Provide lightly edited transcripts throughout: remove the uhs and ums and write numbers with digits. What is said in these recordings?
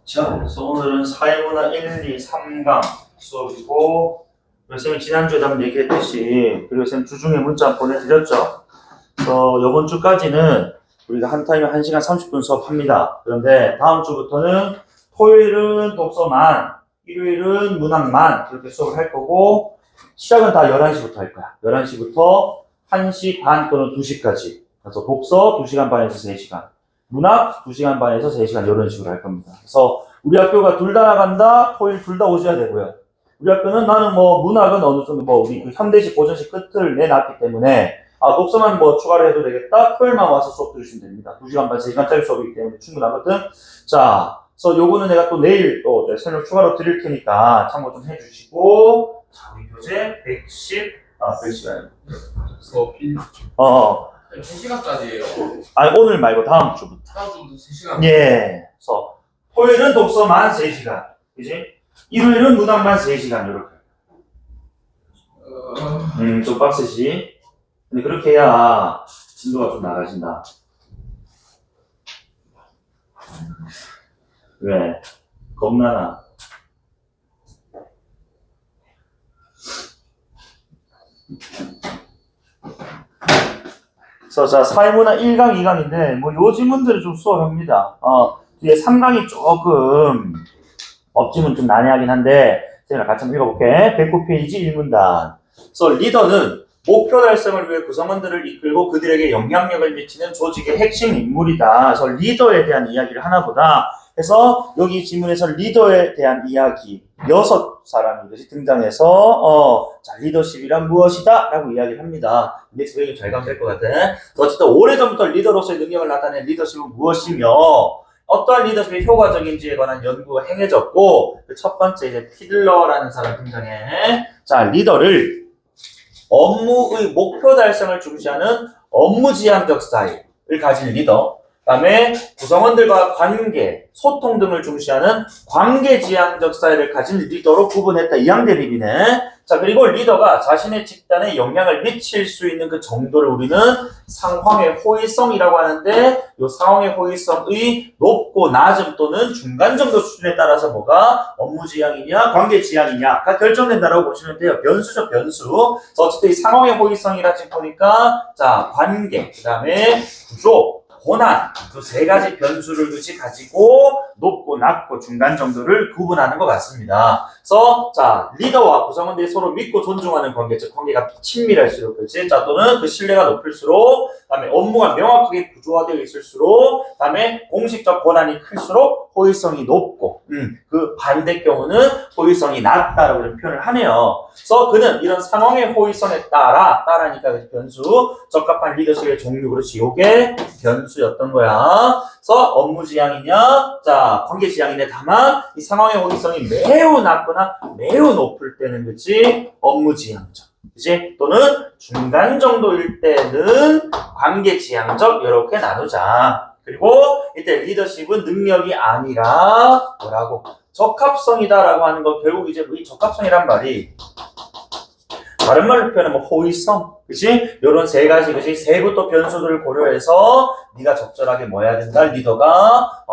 자, 그래서 오늘은 사회문화 1, 2, 3강 수업이고, 선생님이 지난주에도 한번 얘기했듯이, 그리고 선생님 주중에 문자 보내드렸죠. 그래서 이번 주까지는 우리가 한 타임에 1시간 30분 수업합니다. 그런데 다음 주부터는 토요일은 독서만, 일요일은 문학만 그렇게 수업을 할 거고, 시작은 다 11시부터 할 거야. 11시부터 1시 반 또는 2시까지. 그래서 독서 2시간 반에서 3시간. 문학 2시간 반에서 3시간 이런 식으로 할 겁니다. 그래서 우리 학교가 둘 다 나간다? 토요일 둘 다 오셔야 되고요. 우리 학교는 나는 문학은 어느 정도 우리 그 현대식 고전식 끝을 내놨기 때문에 독서만 추가를 해도 되겠다? 토요일만 와서 수업 들으시면 됩니다. 2시간 반, 3시간짜리 수업이기 때문에 충분하거든? 자, 그래서 요거는 내가 또 내일 또 설명 추가로 드릴 테니까 참고 좀 해주시고, 자, 우리 교재 110시간. 수업이 어. 3시간까지예요. 아니, 오늘 말고 다음 주부터. 다음 주부터 3시간. 예. 그래서 토요일은 독서만 3시간. 그지? 일요일은 문학만 3시간, 요렇게. 좀 빡세지? 근데 그렇게 해야 진도가 좀 나가진다. 왜? 겁나나? 그래서 자, 사회문화 1강, 2강인데, 요 지문들을 좀 수업합니다. 뒤에 3강이 조금, 업지문 좀 난해하긴 한데, 제가 같이 한번 읽어볼게. 109페이지 1문단. 그래서 리더는 목표 달성을 위해 구성원들을 이끌고 그들에게 영향력을 미치는 조직의 핵심 인물이다. 그래서 리더에 대한 이야기를 하나보다 해서 여기 지문에서 리더에 대한 이야기 6사람이 등장해서 자, 리더십이란 무엇이다? 라고 이야기를 합니다. 근데 선생님 잘 가면 될 것 같아. 어쨌든 오래전부터 리더로서의 능력을 나타낸 리더십은 무엇이며 어떠한 리더십이 효과적인지에 관한 연구가 행해졌고 그 첫 번째 이제 피들러라는 사람 등장해. 자, 리더를 업무의 목표 달성을 중시하는 업무지향적 스타일을 가진 리더, 그 다음에 구성원들과 관계, 소통 등을 중시하는 관계지향적 스타일을 가진 리더로 구분했다. 이항대립이네. 자, 그리고 리더가 자신의 집단에 영향을 미칠 수 있는 그 정도를 우리는 상황의 호의성이라고 하는데 이 상황의 호의성의 높고 낮음 또는 중간 정도 수준에 따라서 뭐가 업무지향이냐 관계지향이냐가 결정된다라고 보시면 돼요. 변수죠, 변수. 그래서 어쨌든 이 상황의 호의성이라 지금 보니까 자, 관계, 그 다음에 구조, 고난, 그 세 가지 변수를 가지고 높고 낮고 중간 정도를 구분하는 것 같습니다. 그래서 자, 리더와 구성원들이 서로 믿고 존중하는 관계, 즉 관계가 친밀할수록 그렇지. 자, 또는 그 신뢰가 높을수록, 그다음에 업무가 명확하게 구조화되어 있을수록, 그다음에 공식적 권한이 클수록 호의성이 높고, 그 반대 경우는 호의성이 낮다라고 이런 표현을 하네요. 그래서 그는 이런 상황의 호의성에 따라니까 그 변수, 적합한 리더십의 종류, 그렇지. 요게 변수였던 거야. 그래서 업무지향이냐, 자, 관계지향이냐, 다만 이 상황의 호의성이 매우 낮거나 매우 높을 때는 그치 업무지향적, 그치? 또는 중간 정도일 때는 관계지향적 이렇게 나누자. 그리고 이때 리더십은 능력이 아니라 뭐라고? 적합성이다라고 하는 건 결국 이제 이 적합성이란 말이 다른 말로 표현하면 호의성, 그치? 요런 세 가지, 그치? 세부 또 변수들을 고려해서 네가 적절하게 뭐 해야 된다? 리더가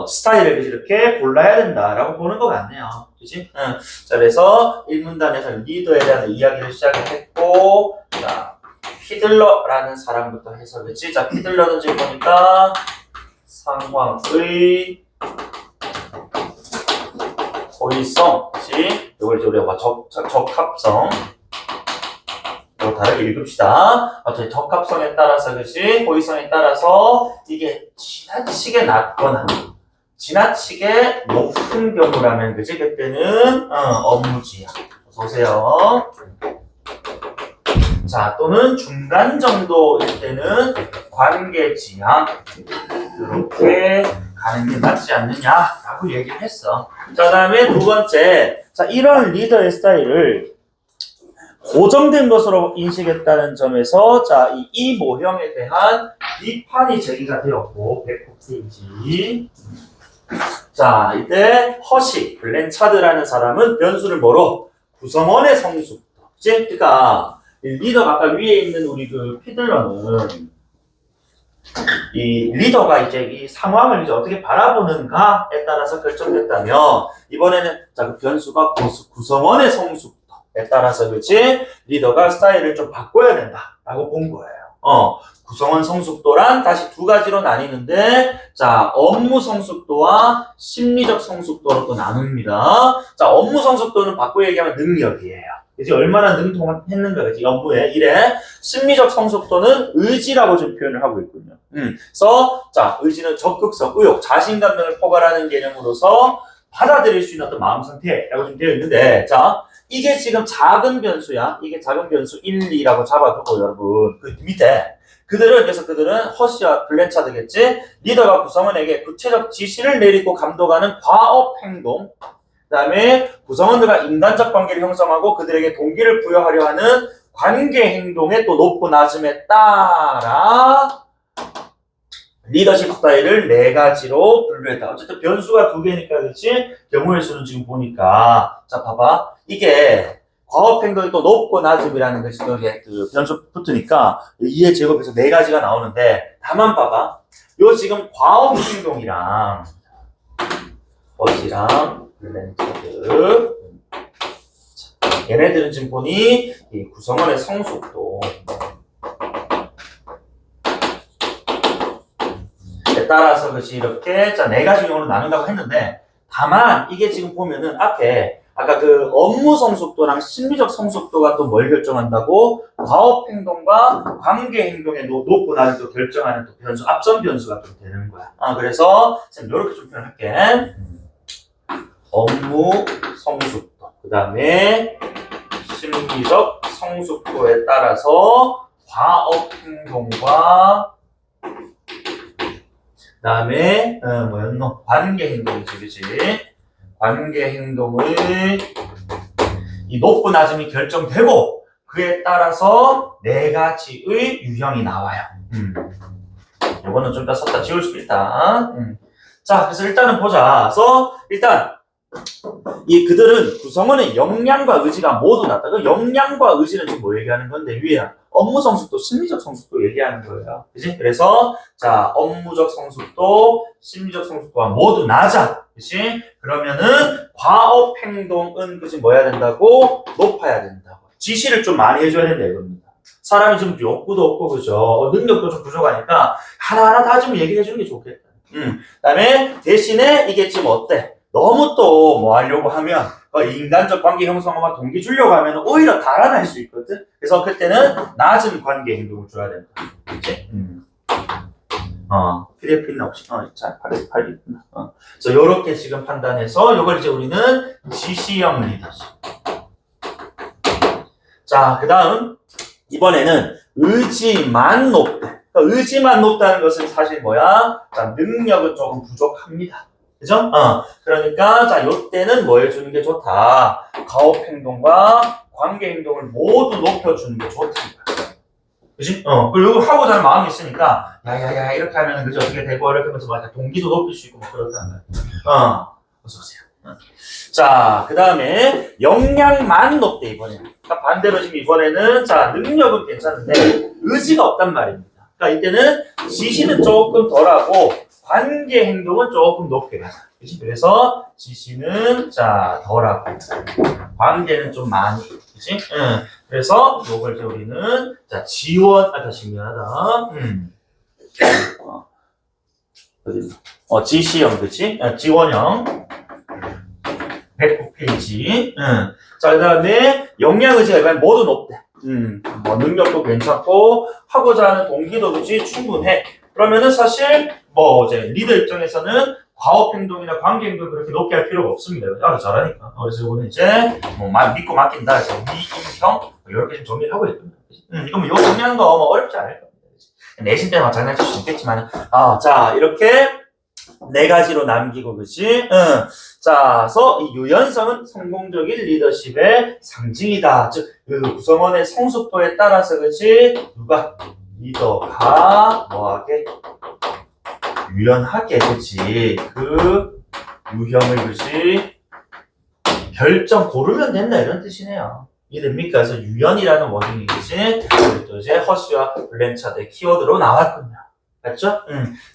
스타일을 이렇게 골라야 된다라고 보는 것 같네요. 그치? 자, 그래서 1문단에서 리더에 대한 이야기를 시작을 했고, 자, 피들러라는 사람부터 해서, 그치? 자, 피들러는 지금 보니까 상황의 호의성, 그치? 이걸 이제 우리가 적합성. 또 다르게 읽읍시다. 어차피 적합성에 따라서, 그치? 호의성에 따라서 이게 지나치게 낮거나 지나치게 높은 경우라면, 그치? 그때는 업무지향. 어서오세요. 자, 또는 중간 정도일 때는 관계지향. 이렇게 가는 게 맞지 않느냐라고 얘기를 했어. 자, 그 다음에 두 번째. 자, 이런 리더의 스타일을 고정된 것으로 인식했다는 점에서 자, 이 모형에 대한 비판이 제기가 되었고 109페이지. 자, 이때 허시, 블렌차드라는 사람은 변수를 뭐로? 구성원의 성숙도. 그치? 그러니까 리더가 아까 위에 있는 우리 그 피들러는 이 리더가 이제 이 상황을 이제 어떻게 바라보는가에 따라서 결정됐다면 이번에는 자, 그 변수가 구성원의 성숙도에 따라서 그치 리더가 스타일을 좀 바꿔야 된다라고 본 거예요. 구성원 성숙도란 다시 두 가지로 나뉘는데 자 업무 성숙도와 심리적 성숙도로 또 나눕니다. 자 업무 성숙도는 바꿔 얘기하면 능력이에요. 이제 얼마나 능통했는가 그치 업무에 일에 심리적 성숙도는 의지라고 좀 표현을 하고 있군요. 그래서 자 의지는 적극성, 의욕, 자신감 등을 포괄하는 개념으로서 받아들일 수 있는 어떤 마음 상태라고 좀 되어 있는데 자 이게 지금 작은 변수야. 이게 작은 변수 1, 2라고 잡아두고 여러분 그 밑에 그들은 허쉬와 블렌차드겠지. 리더가 구성원에게 구체적 지시를 내리고 감독하는 과업 행동. 그다음에 구성원들과 인간적 관계를 형성하고 그들에게 동기를 부여하려 하는 관계 행동의 또 높고 낮음에 따라 리더십 스타일을 네 가지로 분류했다. 어쨌든 변수가 두 개니까 그렇지? 경우의 수는 지금 보니까 자 봐봐 이게 과업 행동이 또 높고 낮음이라는 것이 또 그 변수 붙으니까 이해 제곱에서 네 가지가 나오는데 다만 봐봐 요 지금 과업 행동이랑 어시랑 블렌차드 얘네들은 지금 보니 이 구성원의 성숙도 따라서 그것이 이렇게 자 네 가지 경우로 나눈다고 했는데 다만 이게 지금 보면은 앞에 아까 그 업무 성숙도랑 심리적 성숙도가 또 뭘 결정한다고 과업 행동과 관계 행동의 높고 낮을 또 결정하는 또 변수 앞선 변수가 좀 되는 거야. 그래서 쌤 이렇게 좀 표현할게. 업무 성숙도 그 다음에 심리적 성숙도에 따라서 과업 행동과 그 다음에 뭐였노? 관계 행동이지 그치? 관계 행동을 이 높고 낮음이 결정되고 그에 따라서 네 가지의 유형이 나와요. 이거는 좀 이따 섰다 지울 수 있다. 자 그래서 일단은 보자. 그래서 일단 이 그들은 구성원의 역량과 의지가 모두 낮다. 그 역량과 의지는 지금 뭐 얘기하는 건데 위에 업무 성숙도, 심리적 성숙도 얘기하는 거예요. 그지? 그래서 자 업무적 성숙도, 심리적 성숙도가 모두 낮아. 그치? 그러면은 과업 행동은 그치 뭐 해야 된다고? 높아야 된다고. 지시를 좀 많이 해줘야 된다 이겁니다. 사람이 좀 욕구도 없고 그죠? 능력도 좀 부족하니까 하나하나 다 좀 얘기해 주는 게 좋겠다. 그다음에 대신에 이게 지금 어때? 너무 또 뭐 하려고 하면 인간적 관계 형성과 동기 주려고 하면 오히려 달아날 수 있거든. 그래서 그때는 낮은 관계 행동을 줘야 된다. 그치? PDF 있나 혹시? 자, 팔이 있구나. 그래서 요렇게 지금 판단해서 요걸 이제 우리는 지시형 리더십. 자, 그 다음 이번에는 의지만 높다. 그러니까 의지만 높다는 것은 사실 뭐야? 자, 능력은 조금 부족합니다. 그죠? 그러니까, 자, 요때는 뭐 해주는 게 좋다. 가업 행동과 관계 행동을 모두 높여주는 게 좋다. 그지? 그리고 하고자 하는 마음이 있으니까, 야야야, 이렇게 하면 그죠? 어떻게 되고, 이렇게 하면서 막 동기도 높일 수 있고, 뭐 그렇다는 거야. 어서오세요. 자, 그 다음에, 역량만 높대, 이번에는. 그러니까 반대로 지금 이번에는, 자, 능력은 괜찮은데, 의지가 없단 말입니다. 그러니까 이때는 지시는 조금 덜하고, 관계 행동은 조금 높게 가자. 그치? 그래서 지시는 자 덜하고 관계는 좀 많이. 그치? 그래서 요걸 이제 우리는 자 지원 다시 미안하다. 지시형 그치? 지원형 109페이지. 자 그다음에 역량 의지가 모두 높대. 뭐 능력도 괜찮고 하고자 하는 동기도 그치 충분해. 그러면은 사실 뭐 이제 리더 입장에서는 과업 행동이나 관계 행동을 그렇게 높게 할 필요가 없습니다. 알아서 잘하니까. 그래서 이거는 이제 뭐 믿고 맡긴다 해서 위임형 이렇게 좀 정리를 하고 있거든요. 이거 뭐 이거 정리하는 거 뭐 어렵지 않을 겁니다. 내신 때만 장난칠 수 있겠지만 자 이렇게 네 가지로 남기고 그치? 자, 그래서 이 유연성은 성공적인 리더십의 상징이다. 즉, 그 구성원의 성숙도에 따라서 그치? 누가 리더가 뭐하게 유연하게 그치? 그 유형을 그치? 결정 고르면 된다 이런 뜻이네요. 이해됩니까? 그래서 유연이라는 워딩이 그치? 또 이제 허쉬와 블렌차드의 키워드로 나왔군요. 맞죠?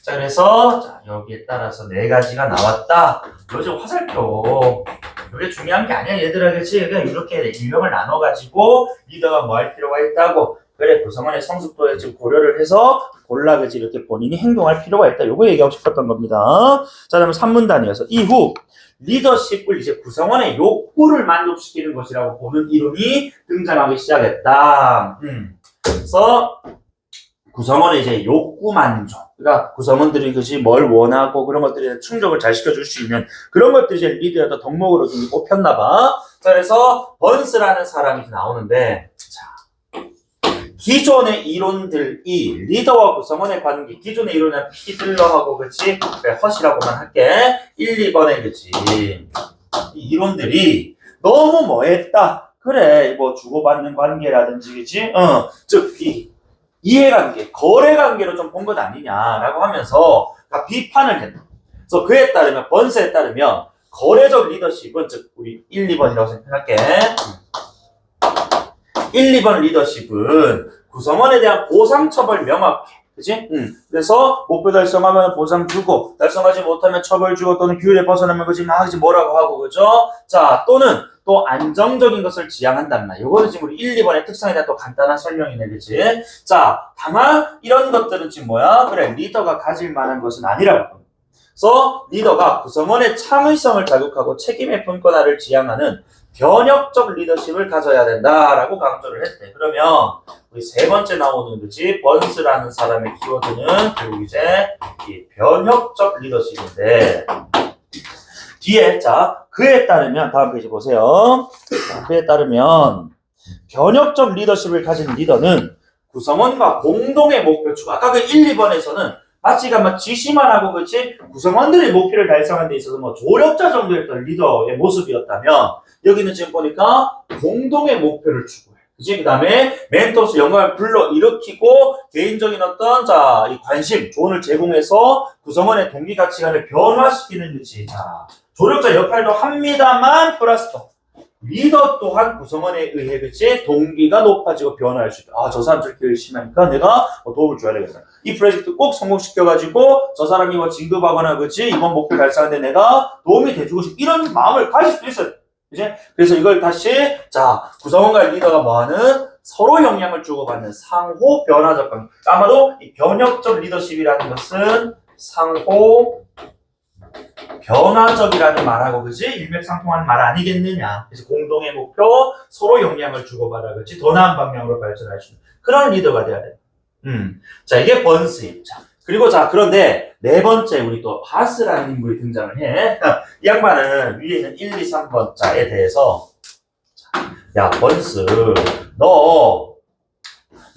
자, 그래서, 자, 여기에 따라서 네 가지가 나왔다. 요즘 화살표. 이게 중요한 게 아니야, 얘들아. 그치? 그냥 이렇게 유형을 나눠가지고 리더가 뭐 할 필요가 있다고. 그래, 구성원의 성숙도에 지금 고려를 해서 골라, 그치? 이렇게 본인이 행동할 필요가 있다. 요거 얘기하고 싶었던 겁니다. 자, 다음에 3문단이어서 이후 리더십을 이제 구성원의 욕구를 만족시키는 것이라고 보는 이론이 등장하기 시작했다. 그래서 구성원의 이제 욕구 만족. 그러니까 구성원들이 그지 뭘 원하고 그런 것들에 충족을 잘 시켜줄 수 있는 그런 것들이 이제 리더의 덕목으로 좀 꼽혔나봐. 자, 그래서 번스라는 사람이 나오는데, 자, 기존의 이론들이 리더와 구성원의 관계, 기존의 이론은 피들러하고 그치? 그래, 헛이라고만 할게. 1, 2번에 그치? 이 이론들이 너무 뭐했다. 그래, 뭐 주고받는 관계라든지 그치? 즉 이해관계, 거래관계로 좀 본 것 아니냐라고 하면서 비판을 했다. 그래서 그에 따르면 번스에 따르면 거래적 리더십은 즉 우리 1, 2번이라고 생각할게. 1, 2번 리더십은 구성원에 대한 보상 처벌 명확해. 그치? 그래서 목표 달성하면 보상 주고 달성하지 못하면 처벌 주고 또는 규율에 벗어나면 그지 막 이제 뭐라고 하고 그죠? 자, 또는 또 안정적인 것을 지향한단 말이야. 요거는 지금 우리 1, 2번의 특성에 대한 또 간단한 설명이네. 그치? 자, 다만 이런 것들은 지금 뭐야? 그래, 리더가 가질 만한 것은 아니라고. 그래서 리더가 구성원의 창의성을 자극하고 책임의 분권화를 지향하는 변혁적 리더십을 가져야 된다라고 강조를 했대. 그러면 우리 세 번째 나오는 거지 번스라는 사람의 키워드는 결국 이제 이 변혁적 리더십인데 뒤에 자 그에 따르면 다음 페이지 보세요. 자, 그에 따르면 변혁적 리더십을 가진 리더는 구성원과 공동의 목표 추구. 아까 그 1, 2번에서는 마치 막 지시만 하고 그렇지 구성원들의 목표를 달성하는 데 있어서 뭐 조력자 정도였던 리더의 모습이었다면 여기는 지금 보니까 공동의 목표를 추구해. 그치? 그 다음에 멘토스 영감을 불러일으키고 개인적인 어떤 자, 이 관심, 조언을 제공해서 구성원의 동기 가치관을 변화시키는 거지. 자, 조력자 역할도 합니다만 플러스 또 리더 또한 구성원에 의해 그치 동기가 높아지고 변화할 수 있다. 아, 저 사람 저렇게 열심히 하니까 내가 도움을 줘야 되겠다. 이 프로젝트 꼭 성공시켜가지고 저 사람이 뭐 진급하거나 그치 이번 목표 달성하는데 내가 도움이 돼주고 싶 이런 마음을 가질 수도 있어요. 그치? 그래서 이걸 다시 자 구성원과 리더가 뭐하는 서로 영향을 주고받는 상호 변화적 관계. 아마도 이 변혁적 리더십이라는 것은 상호 변화적이라는 말하고 그지 일맥상통하는 말 아니겠느냐. 그래서 공동의 목표 서로 영향을 주고받아 그지 더 나은 방향으로 발전할 수 있는 그런 리더가 돼야 돼. 자 이게 번스임. 자 그리고 자 그런데 네 번째 우리 또 바스라는 인물이 등장을 해. 이 양반은 위에 있는 1, 2, 3번 자에 대해서 야 번스 너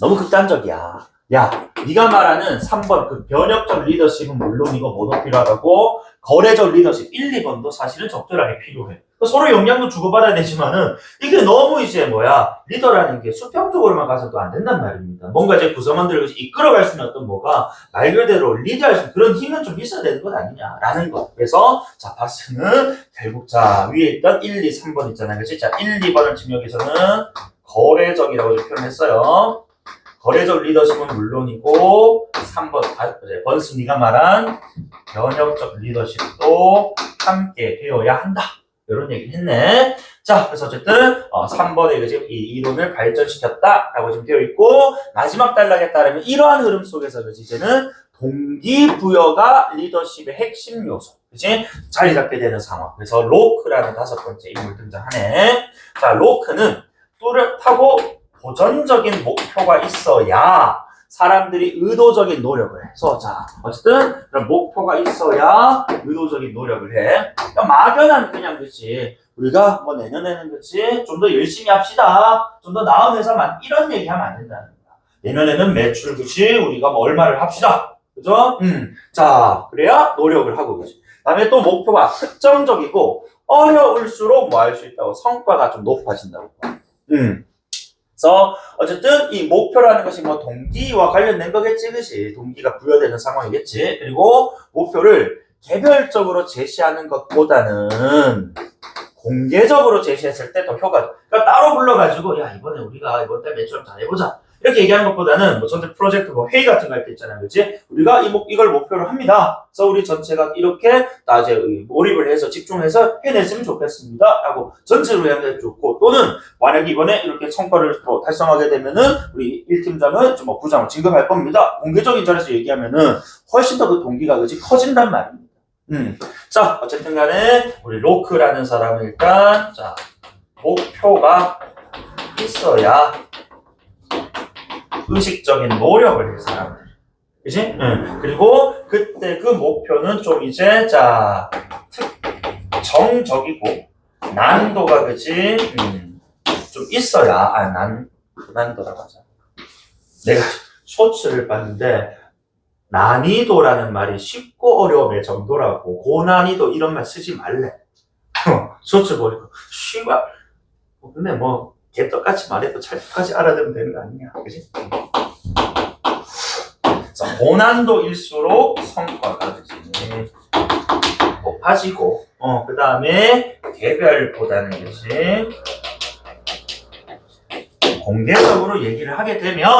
너무 극단적이야. 야 네가 말하는 3번 그 변혁적 리더십은 물론이고 뭐도 필요하다고 거래적 리더십 1, 2번도 사실은 적절하게 필요해. 서로 영향도 주고받아야 되지만은 이게 너무 이제 뭐야 리더라는 게 수평적으로만 가서도 안 된단 말입니다. 뭔가 이제 구성원들을 이끌어갈 수 있는 어떤 뭐가 말 그대로 리드할 수 있는 그런 힘은 좀 있어야 되는 것 아니냐라는 거. 그래서 자 바스는 결국 자 위에 있던 1, 2, 3번 있잖아요. 그치? 자 1, 2번을 지금 여기서는 거래적이라고 좀 표현했어요. 거래적 리더십은 물론이고 3번 번스 네가 말한 변혁적 리더십도 함께 되어야 한다. 이런 얘기를 했네. 자, 그래서 어쨌든 3번에 지금 이 이론을 발전시켰다라고 지금 되어 있고 마지막 단락에 따르면 이러한 흐름 속에서 이제는 동기부여가 리더십의 핵심 요소. 그치? 자리 잡게 되는 상황. 그래서 로크라는 5번째 인물 등장하네. 자, 로크는 뚜렷하고 도전적인 목표가 있어야 사람들이 의도적인 노력을 해. 그래서 자 어쨌든 그런 목표가 있어야 의도적인 노력을 해. 그러니까 막연한 그냥 그치 우리가 뭐 내년에는 그치 좀 더 열심히 합시다. 좀 더 나은 회사만 이런 얘기하면 안 된다는 거야. 내년에는 매출 그치 우리가 뭐 얼마를 합시다. 그죠? 자 그래야 노력을 하고 그치. 다음에 또 목표가 특정적이고 어려울수록 뭐 할 수 있다고 성과가 좀 높아진다고. 그래서 어쨌든 이 목표라는 것이 뭐 동기와 관련된 거겠지, 그치? 동기가 부여되는 상황이겠지. 그리고 목표를 개별적으로 제시하는 것보다는 공개적으로 제시했을 때 더 효과적. 그러니까 따로 불러가지고 야 이번에 우리가 이번 달 매출 좀 잘해보자. 이렇게 얘기하는 것보다는 뭐 전체 프로젝트 뭐 회의 같은 거 할 때 있잖아요. 그렇지? 우리가 이걸 목표로 합니다. 그래서 우리 전체가 이렇게 이제 몰입을 해서 집중해서 해냈으면 좋겠습니다. 하고 전체로 해야 좋고 또는 만약 이번에 이렇게 성과를 또 달성하게 되면은 우리 1팀장은 뭐 부장을 진급할 겁니다. 공개적인 자리에서 얘기하면은 훨씬 더 그 동기가 그지 커진단 말입니다. 자, 어쨌든 간에 우리 로크라는 사람은 일단 자, 목표가 있어야 의식적인 노력을 해 사람들. 그치? 그리고 그때 그 목표는 좀 이제 자, 특정적이고 난도가 그치? 좀 있어야 난도라고 하자. 내가 쇼츠를 봤는데 난이도라는 말이 쉽고 어려움의 정도라고 고난이도 이런 말 쓰지 말래. 쇼츠 보니까 씨발 근데 뭐 개떡같이 말해도 찰떡같이 알아들으면 되는 거 아니냐 그치? 그래서 고난도일수록 성과가 그치? 높아지고 그 다음에 개별보다는 그치? 공개적으로 얘기를 하게 되면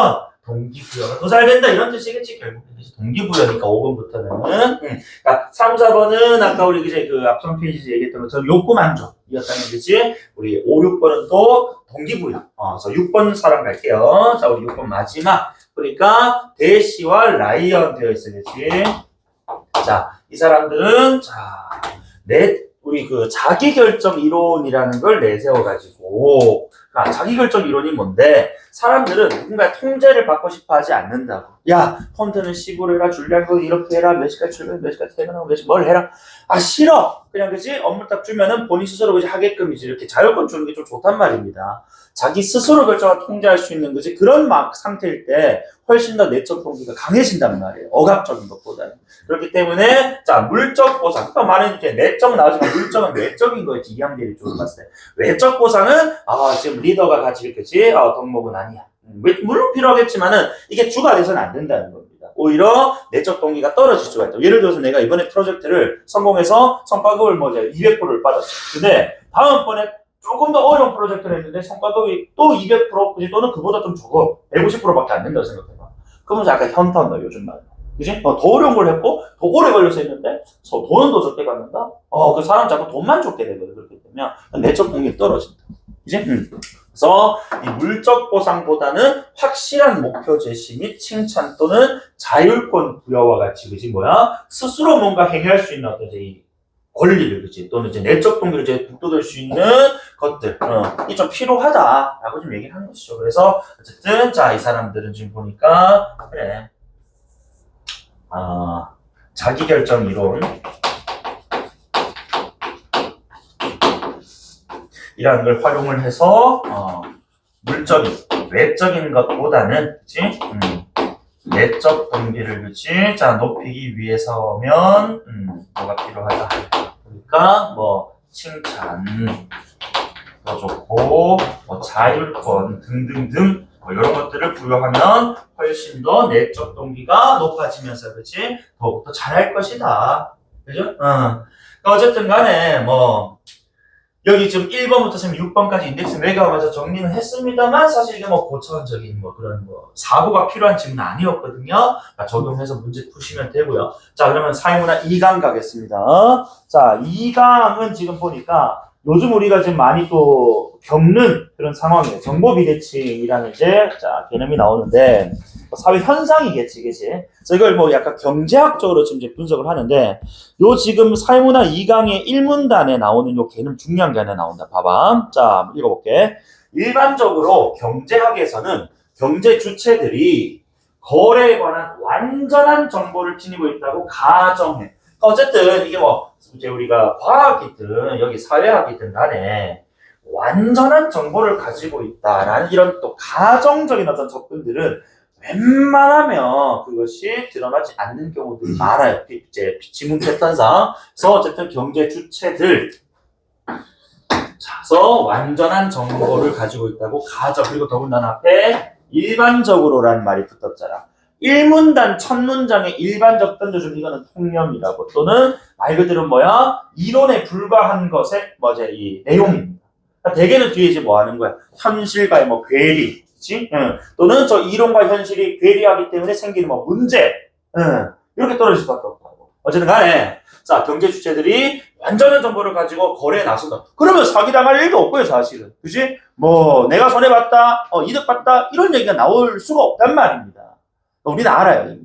동기부여가 더 잘 된다 이런 뜻이겠지 결국 동기부여니까 5번부터는 그러니까 3, 4번은 아까 우리 이제 그 앞선 페이지에서 얘기했던 것처럼 욕구 만족이었다는 거지 우리 5, 6번은 또 동기부여 그래서 6번 사람 갈게요 자 우리 6번 마지막 그러니까 대시와 라이언 되어 있어야지 자 이 사람들은 우리 그 자기결정 이론이라는 걸 내세워가지고 자기결정 이론이 뭔데 사람들은 누군가의 통제를 받고 싶어 하지 않는다고. 야, 폰트는 10으로 해라, 줄량도 이렇게 해라, 몇 시까지 출근, 몇 시까지 퇴근하고, 몇 시 뭘 해라. 아, 싫어! 그냥 그지? 업무 딱 주면은 본인 스스로 그지 하게끔이지. 이렇게 자율권 주는 게 좀 좋단 말입니다. 자기 스스로 결정을 통제할 수 있는 거지. 그런 상태일 때 훨씬 더 내적 동기가 강해진단 말이에요. 억압적인 것보다는. 그렇기 때문에, 자, 물적 보상. 아까 말한 이렇게 내적 나오지만 물적은 외적인 거였지. 이항대리 쪽으로 봤을 때. 외적 보상은, 지금 리더가 가질 거지. 덕목은 아니야. 물론 필요하겠지만은, 이게 주가 돼서는 안 된다는 겁니다. 오히려 내적 동기가 떨어질 수가 있다. 예를 들어서 내가 이번에 프로젝트를 성공해서 성과급을 200%를 받았어. 근데, 다음번에 조금 더 어려운 프로젝트를 했는데 성과급이 또 200% 또는 그보다 좀 적어. 150%밖에 안 된다고 생각해봐. 그러면 약간 현타온다, 요즘 말로. 그지? 더 어려운 걸 했고, 더 오래 걸려서 했는데, 돈은 더 적게 받는다? 그 사람 자꾸 돈만 줬게 되거든. 그렇기 때문에 내적 동기가 떨어진다. 그지? 그래서 이 물적 보상보다는 확실한 목표 제시 및 칭찬 또는 자율권 부여와 같이, 그지? 스스로 뭔가 행위할 수 있는 어떤 이 권리를, 그치? 또는 이제 내적 동기를 이제 북돋을 수 있는 것들, 이 좀 필요하다라고 좀 얘기를 하는 것이죠. 그래서, 어쨌든, 자, 이 사람들은 지금 보니까, 그래. 자기결정 이론. 이라는 걸 활용을 해서, 물적인, 외적인 것보다는, 그치? 내적 동기를, 그치? 자, 높이기 위해서면, 뭐가 필요하다. 그러니까 칭찬 더 좋고 자율권 등등등 이런 것들을 부여하면 훨씬 더 내적 동기가 높아지면서 그렇지 더욱더 잘할 것이다. 그죠? 어쨌든 간에 여기 지금 1번부터 6번까지 인덱스 매겨가면서 정리는 했습니다만 사실 이게 고차원적인 그런 사고가 필요한 질문은 아니었거든요. 적용해서 문제 푸시면 되고요. 자, 그러면 사회문화 2강 가겠습니다. 자, 2강은 지금 보니까 요즘 우리가 지금 많이 또 겪는 그런 상황이에요. 정보 비대칭이라는 이제 개념이 나오는데 사회 현상이겠지, 그치? 그래서 이걸 약간 경제학적으로 지금 이제 분석을 하는데, 지금 사회문화 2강의 1문단에 나오는 개념 중요한 게 하나 나온다. 봐봐. 자, 읽어볼게. 일반적으로 경제학에서는 경제 주체들이 거래에 관한 완전한 정보를 지니고 있다고 가정해. 어쨌든 이게 이제 우리가 과학이든 여기 사회학이든 간에 완전한 정보를 가지고 있다라는 이런 또 가정적인 어떤 접근들은 웬만하면 그것이 드러나지 않는 경우들이 많아요. 이제 지문 패턴상. 그래서 어쨌든 경제 주체들. 그래서 완전한 정보를 가지고 있다고 가정. 그리고 더군다나 앞에 일반적으로라는 말이 붙었잖아. 1문단 첫 문장의 일반적 던져준 이거는 통념이라고 또는 말 그대로 이론에 불과한 것의 이 내용입니다. 그러니까 대개는 뒤에 이제 하는 거야. 현실과의 괴리 그치? 또는 저 이론과 현실이 괴리하기 때문에 생기는 뭐 문제, 이렇게 떨어질 수밖에 없다고. 어쨌든 간에, 자, 경제 주체들이 완전한 정보를 가지고 거래에 나선다. 그러면 사기당할 일도 없고요, 사실은. 그치? 뭐, 내가 손해봤다, 이득봤다, 이런 얘기가 나올 수가 없단 말입니다. 우리는 알아요.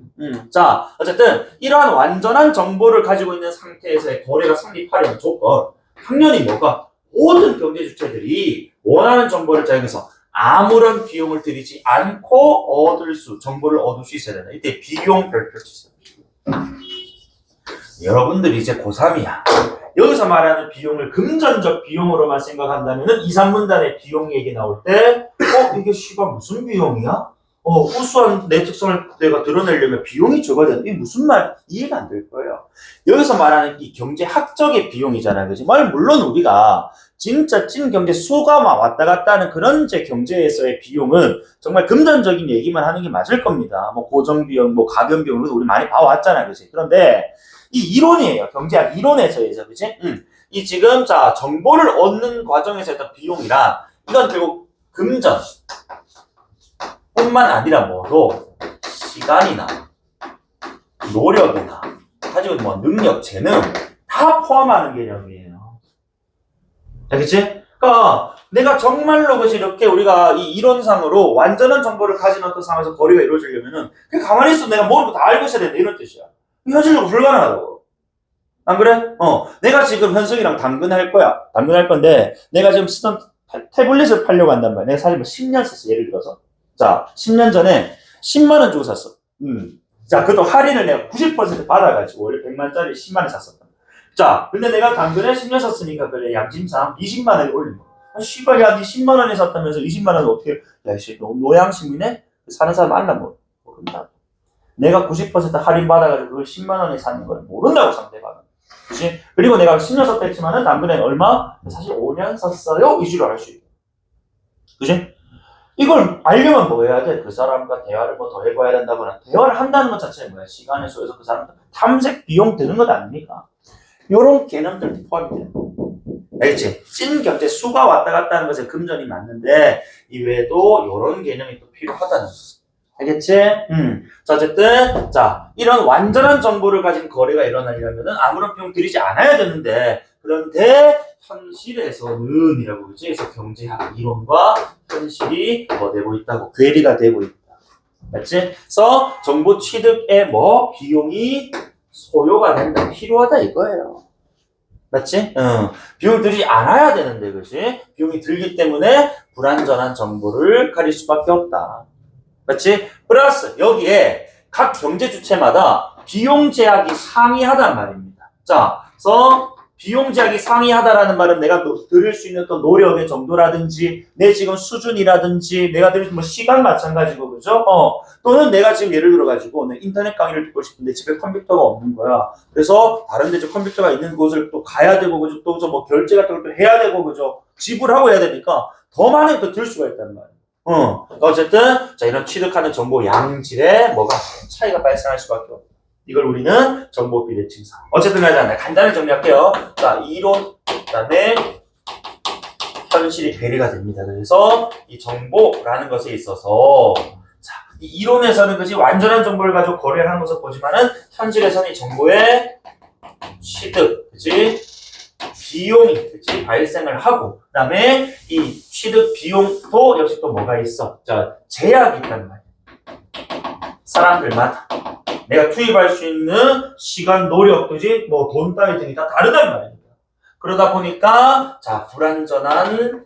자, 어쨌든, 이러한 완전한 정보를 가지고 있는 상태에서의 거래가 성립하려는 조건, 당연히 뭐가? 모든 경제 주체들이 원하는 정보를 자기에서 아무런 비용을 들이지 않고 정보를 얻을 수 있어야 된다. 이때 비용 별표 치세요. 여러분들이 이제 고3이야. 여기서 말하는 비용을 금전적 비용으로만 생각한다면은 2, 3문단의 비용 얘기 나올 때, 이게 씨발 무슨 비용이야? 우수한 내 특성을 내가 드러내려면 비용이 적어야 되는 이게 무슨 말 이해가 안 될 거예요. 여기서 말하는 이 경제학적인 비용이잖아요. 그지? 물론 우리가 진짜 찐 경제 수가만 왔다 갔다 하는 그런 제 경제에서의 비용은 정말 금전적인 얘기만 하는 게 맞을 겁니다. 뭐 고정비용, 뭐 가변비용, 우리 많이 봐왔잖아요. 그지? 그런데 이 이론이에요. 경제학 이론에서에서. 그지? 이 지금, 자, 정보를 얻는 과정에서 했던 비용이란 이건 결국 금전. 뿐만 아니라 뭐도 시간이나 노력이나 가지고 있는 뭐 능력, 재능 다 포함하는 개념이에요. 알겠지? 그러니까 내가 정말로 그지 이렇게 우리가 이 이론상으로 완전한 정보를 가진 어떤 상황에서 거래가 이루어지려면은 그냥 가만히 있어 내가 모르는 거 다 알고 있어야 된다 이런 뜻이야. 현실적으로 불가능하다고. 안 그래? 내가 지금 현석이랑 당근할 거야. 당근할 건데 내가 지금 쓰던 태블릿을 팔려고 한단 말이야. 내가 사실 뭐 10년 썼어. 예를 들어서. 자, 10년 전에 10만 원 주고 샀어. 자, 그것도 할인을 내가 90% 받아가지고 원래 100만짜리 10만 원 샀었다. 자, 근데 내가 당근에 10년 샀으니까 그래 양심상 20만 원에 올린 거. 씨발, 야, 니 10만 원에 샀다면서 20만 원을 어떻게? 야, 씨, 노양심이네? 사는 사람 알라 모른다. 내가 90% 할인 받아가지고 그걸 10만 원에 사는 걸 모른다고 상대방은. 그치? 그리고 내가 10년 썼다 했지만은 당근에 얼마? 사실 5년 썼어요? 이주로 알 수 있고. 그치? 이걸 알려면 뭐 해야 돼? 그 사람과 대화를 뭐 더 해봐야 된다거나 대화를 한다는 것 자체가 뭐야? 시간에 쏘여서 그 사람 탐색 비용 드는 것 아닙니까? 요런 개념들도 포함이 되는 거. 알겠지? 찐 경제 수가 왔다 갔다 하는 것에 금전이 맞는데 이외에도 요런 개념이 또 필요하다는 거. 알겠지? 자, 어쨌든 자 이런 완전한 정보를 가진 거래가 일어나려면은 아무런 비용 들이지 않아야 되는데 그런데 현실에서는 이라고 그러지? 그래서 경제학 이론과 현실이 뭐 되고 있다고 괴리가 되고 있다. 맞지? 그래서 정보 취득에 뭐 비용이 소요가 된다, 필요하다 이거예요. 맞지? 비용을 들이지 않아야 되는데, 그렇지? 비용이 들기 때문에 불완전한 정보를 가질 수밖에 없다. 맞지? 플러스 여기에 각 경제 주체마다 비용 제약이 상이하단 말입니다. 자, 그래서 비용 제약이 상이하다라는 말은 내가 들을 수 있는 또 노력의 정도라든지 내 지금 수준이라든지 내가 들을 수 있는 뭐 시간 마찬가지고 그죠? 또는 내가 지금 예를 들어 가지고 내 인터넷 강의를 듣고 싶은데 집에 컴퓨터가 없는 거야. 그래서 다른 데 컴퓨터가 있는 곳을 또 가야 되고 그죠? 또 뭐 결제 같은 걸 또 해야 되고 그죠? 지불하고 해야 되니까 더 많이 또 들 수가 있단 말이야. 어쨌든 자 이런 취득하는 정보 양질에 뭐가 차이가 발생할 수밖에 없다. 이걸 우리는 정보 비대칭상. 어쨌든 간에 간단히 정리할게요. 자, 이론, 그다음에 현실이 괴리가 됩니다. 그래서 이 정보라는 것에 있어서 자, 이 이론에서는 그지 완전한 정보를 가지고 거래를 하는 것을 보지만은 현실에서는 이 정보의 취득, 그지 비용이 그지 발생을 하고 그다음에 이 취득 비용도 역시 또 뭐가 있어? 자, 제약이 있단 말이야. 사람들마다. 내가 투입할 수 있는 시간, 노력, 그지? 뭐 돈 따위 등이 다 다르단 말입니다. 그러다 보니까 자 불완전한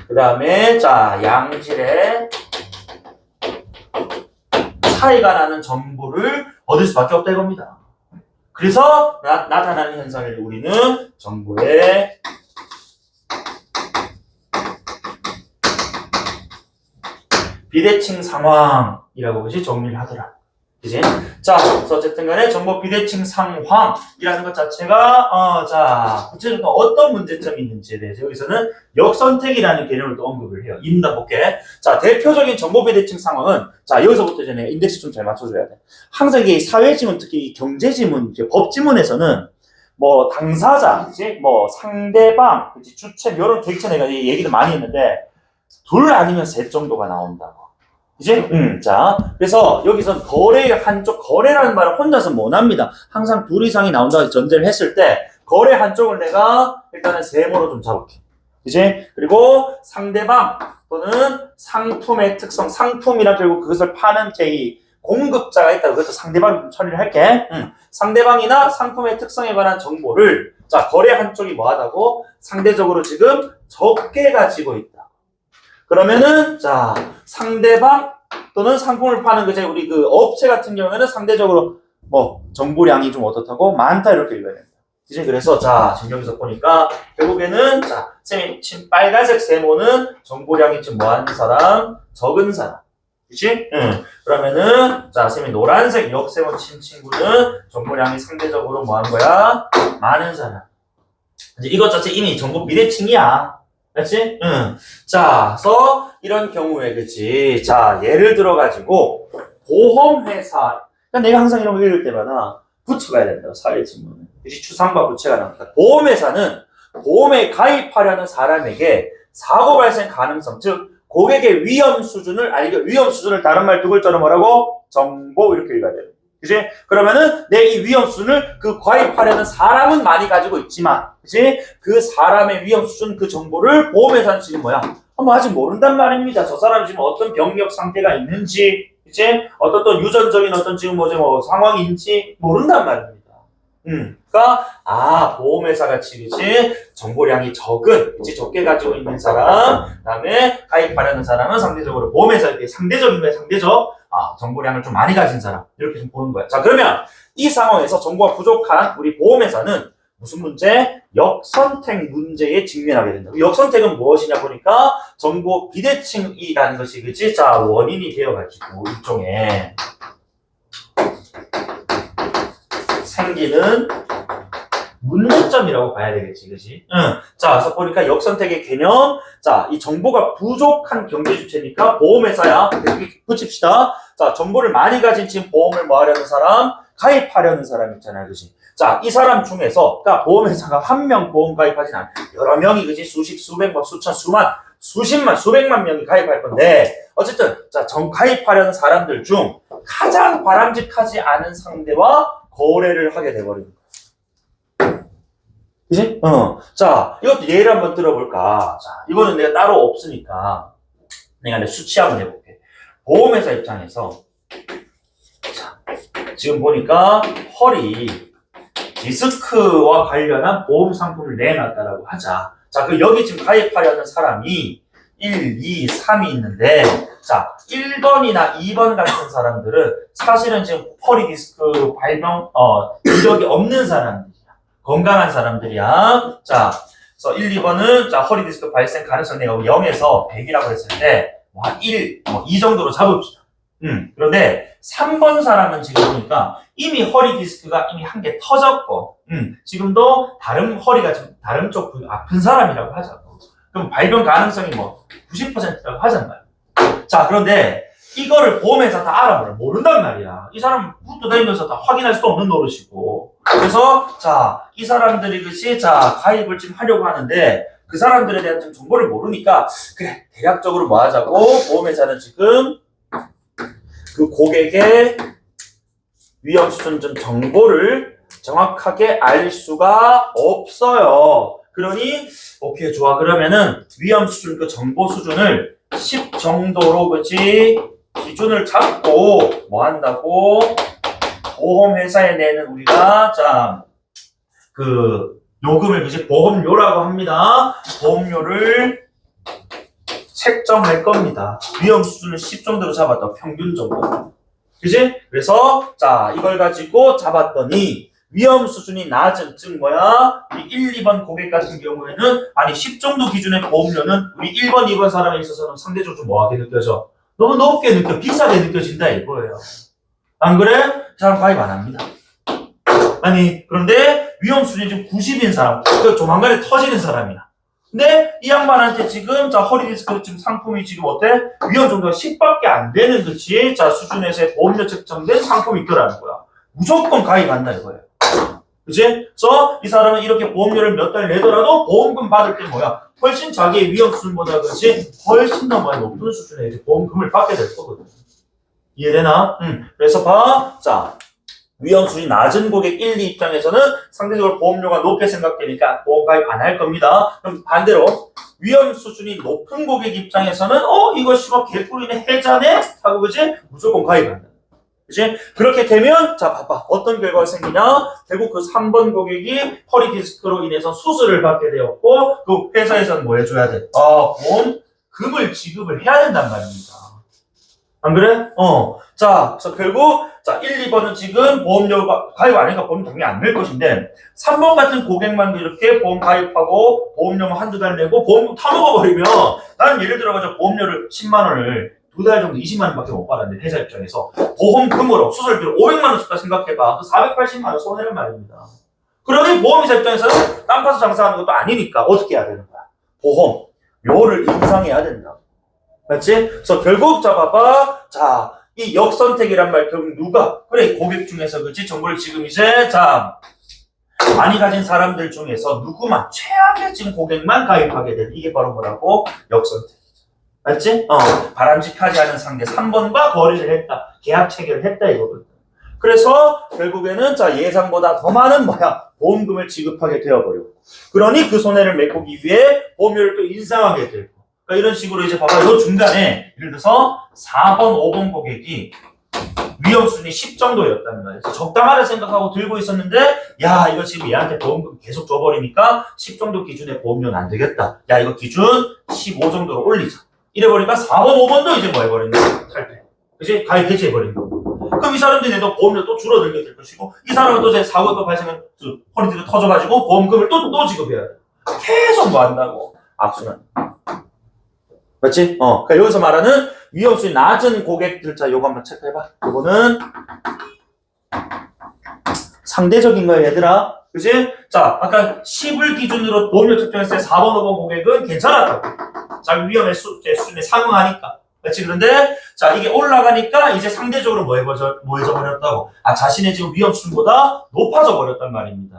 그 다음에 자 양질의 차이가 나는 정보를 얻을 수밖에 없다 이겁니다. 그래서 나타나는 현상을 우리는 정보의 비대칭 상황이라고 그지 정리를 하더라. 그지? 자, 그래서 어쨌든 간에 정보 비대칭 상황이라는 것 자체가 자, 구체적으로 어떤 문제점이 있는지에 대해서 여기서는 역선택이라는 개념을 또 언급을 해요. 이 문단 볼게. 자, 대표적인 정보 비대칭 상황은 자, 여기서부터 전에 인덱스 좀 잘 맞춰줘야 돼. 항상 이게 사회지문, 특히 경제지문, 법지문에서는 뭐 당사자, 그지? 뭐 상대방, 그지? 주체, 이런 객체 내가 얘기를 많이 했는데 둘 아니면 셋 정도가 나온다고. 이제 자, 그래서 여기서 거래의 한쪽, 거래라는 말은 혼자서 못 합니다. 항상 둘 이상이 나온다고 전제를 했을 때 거래 한쪽을 내가 일단은 세모로 좀 잡을게. 이제 그리고 상대방 또는 상품의 특성, 상품이란 결국 그것을 파는 이 공급자가 있다고. 그것도 상대방이 좀 처리를 할게. 상대방이나 상품의 특성에 관한 정보를 자, 거래 한쪽이 뭐하다고? 상대적으로 지금 적게 가지고 있다. 그러면은 자, 상대방 또는 상품을 파는 그제 우리 그 업체 같은 경우에는 상대적으로 뭐 정보량이 좀 어떻다고? 많다 이렇게 읽어야 됩니다. 이제 그래서 자, 지금 여기서 보니까 결국에는 자, 쌤이 친 빨간색 세모는 정보량이 좀 뭐하는 사람? 적은 사람. 그치? 그러면은 자, 쌤이 노란색 역세모 친 친구는 정보량이 상대적으로 뭐하는 거야? 많은 사람. 이제 이것 자체 이미 정보 비대칭이야. 그렇지? 자, 그래서 이런 경우에 그치? 자, 예를 들어가지고 보험회사. 그러니까 내가 항상 이런 거 읽을 때마다 붙여가야 된다. 사회 질문은. 그치? 추상과 부채가 나온다. 보험회사는 보험에 가입하려는 사람에게 사고 발생 가능성, 즉 고객의 위험 수준을 위험 수준을 다른 말 두 글자로 뭐라고? 정보 이렇게 읽어야 돼요. 그치? 그러면은 내 이 위험 수준을 그 가입하려는 사람은 많이 가지고 있지만, 그치? 그 사람의 위험 수준 그 정보를 보험회사는 지금 뭐야? 아직 모른단 말입니다. 저 사람이 지금 어떤 병력 상태가 있는지, 그치? 어떤 또 유전적인 어떤 지금 뭐 상황인지 모른단 말입니다. 그러니까 보험회사가 그치? 정보량이 적은, 그치? 적게 가지고 있는 사람, 그다음에 가입하려는 사람은 상대적으로 보험회사 이렇게 상대적인 거야, 상대적. 정보량을 좀 많이 가진 사람 이렇게 좀 보는 거야. 자, 그러면 이 상황에서 정보가 부족한 우리 보험회사는 무슨 문제? 역선택 문제에 직면하게 된다. 역선택은 무엇이냐 보니까 정보 비대칭이라는 것이 그치? 자, 원인이 되어가지고 일종의 생기는 문제점이라고 봐야 되겠지, 그치? 자, 그래서 보니까 역선택의 개념. 자, 이 정보가 부족한 경제 주체니까 보험회사야. 이렇게 붙입시다. 자, 정보를 많이 가진 지금 보험을 뭐 하려는 사람? 가입하려는 사람 있잖아요, 그치? 자, 이 사람 중에서, 그러니까 보험회사가 한 명 보험 가입하진 않아. 여러 명이, 그치? 수십, 수백, 수천, 수만, 수십만, 수백만 명이 가입할 건데, 어쨌든, 자, 가입하려는 사람들 중 가장 바람직하지 않은 상대와 거래를 하게 돼버리는 거야. 그치? 자, 이것도 예를 한번 들어볼까. 자, 이거는 내가 따로 없으니까 내가 수치 한번 해볼게. 보험회사 입장에서 자, 지금 보니까 허리 디스크와 관련한 보험 상품을 내놨다라고 하자. 자, 그 여기 지금 가입하려는 사람이 1, 2, 3이 있는데 자, 1번이나 2번 같은 사람들은 사실은 지금 허리 디스크 발병 이력이 없는 사람들. 건강한 사람들이야. 자, 그래서 1, 2번은 자, 허리 디스크 발생 가능성 내가 0에서 100이라고 했을 때, 1, 이 정도로 잡읍시다. 그런데 3번 사람은 지금 보니까 이미 허리 디스크가 이미 한 개 터졌고, 지금도 허리가 좀 다른 쪽 아픈 사람이라고 하자고. 그럼 발병 가능성이 90%라고 하잖아요. 자, 그런데 이거를 보험회사 다 알아보라. 모른단 말이야. 이 사람 묻고 다니면서 다 확인할 수도 없는 노릇이고. 그래서, 자, 이 사람들이 가입을 지금 하려고 하는데, 그 사람들에 대한 좀 정보를 모르니까, 그래, 대략적으로 뭐 하자고, 보험회사는 지금 그 고객의 위험 수준 좀 정보를 정확하게 알 수가 없어요. 그러니, 오케이, 좋아. 그러면은 위험 수준, 그 정보 수준을 10 정도로, 그치? 기준을 잡고, 뭐 한다고? 보험회사에 내는 우리가, 자, 요금을, 그치? 보험료라고 합니다. 보험료를 책정할 겁니다. 위험 수준을 10 정도로 잡았다. 평균적으로. 그치? 그래서, 자, 이걸 가지고 잡았더니, 위험 수준이 낮은, 즉 뭐야? 우리 1, 2번 고객 같은 경우에는 10 정도 기준의 보험료는 우리 1번, 2번 사람에 있어서는 상대적으로 좀 뭐하게 느껴져? 너무 높게 비싸게 느껴진다 이거예요. 안 그래? 사람 가입 안 합니다. 그런데 위험 수준이 지금 90인 사람, 조만간에 터지는 사람이야. 근데 이 양반한테 지금 자, 허리 디스크 지금 상품이 지금 어때? 위험 정도가 10밖에 안 되는 그치? 자, 수준에서의 보험료 책정된 상품이 있더라는 거야. 무조건 가입한다 이거예요. 그치? 그래서 이 사람은 이렇게 보험료를 몇 달 내더라도 보험금 받을 때 뭐야? 훨씬 자기의 위험 수준보다 그렇지? 훨씬 더 많이 높은 수준의 이제 보험금을 받게 될 거거든. 이해되나? 그래서 봐. 자, 위험 수준이 낮은 고객 1, 2 입장에서는 상대적으로 보험료가 높게 생각되니까 보험 가입 안 할 겁니다. 그럼 반대로 위험 수준이 높은 고객 입장에서는 이거 씨발 개꿀이네 해자네? 하고 그지? 무조건 가입한다. 그치? 그렇게 되면 자 봐봐 어떤 결과가 생기냐 결국 그 3번 고객이 허리 디스크로 인해서 수술을 받게 되었고 그 회사에서는 뭐 해줘야 돼? 보험금을 지급을 해야 된단 말입니다. 안 그래? 자 그래서 결국 자 1, 2번은 지금 보험료가 가입 안 하니까 보험 당연히 안 낼 것인데 3번 같은 고객만 이렇게 보험 가입하고 보험료만 한두 달 내고 보험금 타먹어버리면 나는 예를 들어가지고 보험료를 10만 원을 두 달 정도 20만 원밖에 못 받았는데 회사 입장에서 보험금으로 수술비로 500만 원 줬다 생각해봐. 그 480만 원 손해란 말입니다. 그러니 보험회사 입장에서는 땅 파서 장사하는 것도 아니니까 어떻게 해야 되는 거야? 보험료를 인상해야 된다. 맞지? 그래서 결국 자 봐봐. 자, 이 역선택이란 말 결국 누가? 그래 고객 중에서 그치? 정보를 지금 이제 자 많이 가진 사람들 중에서 누구만 최악의 지금 고객만 가입하게 된 이게 바로 뭐라고? 역선택. 맞지? 바람직하지 않은 상대 3번과 거래를 했다. 계약 체결을 했다 이거거든. 그래서 결국에는 자 예상보다 더 많은 보험금을 지급하게 되어버렸고 그러니 그 손해를 메꾸기 위해 보험료를 또 인상하게 되고 그러니까 이런 식으로 이제 봐봐 요 중간에 예를 들어서 4번, 5번 고객이 위험 수준이 10 정도였단 말이야. 적당하다 생각하고 들고 있었는데 야 이거 지금 얘한테 보험금 계속 줘버리니까 10 정도 기준의 보험료는 안 되겠다. 야 이거 기준 15 정도로 올리자. 이래버리니까 4번, 5번도 이제 뭐 해버린다? 탈퇴. 그치? 가입 해지해버린 거. 그럼 이 사람들이 내도 보험료 또 줄어들게 될 것이고, 이 사람은 또 이제 사고가 발생한 허리띠가 터져가지고 보험금을 또 지급해야 돼. 계속 뭐 한다고? 악순환. 맞지? 그러니까 여기서 말하는 위험수준이 낮은 고객들, 자, 요거 한번 체크해봐. 요거는 상대적인 거야, 얘들아. 그치? 자, 아까 10을 기준으로 보험료 측정했을 때 4번, 5번 고객은 괜찮았다고. 자기 위험의 수준에 상응하니까. 그렇지? 그런데, 자, 이게 올라가니까 이제 상대적으로 뭐 해져 버렸다고? 자신의 지금 위험 수준보다 높아져 버렸단 말입니다.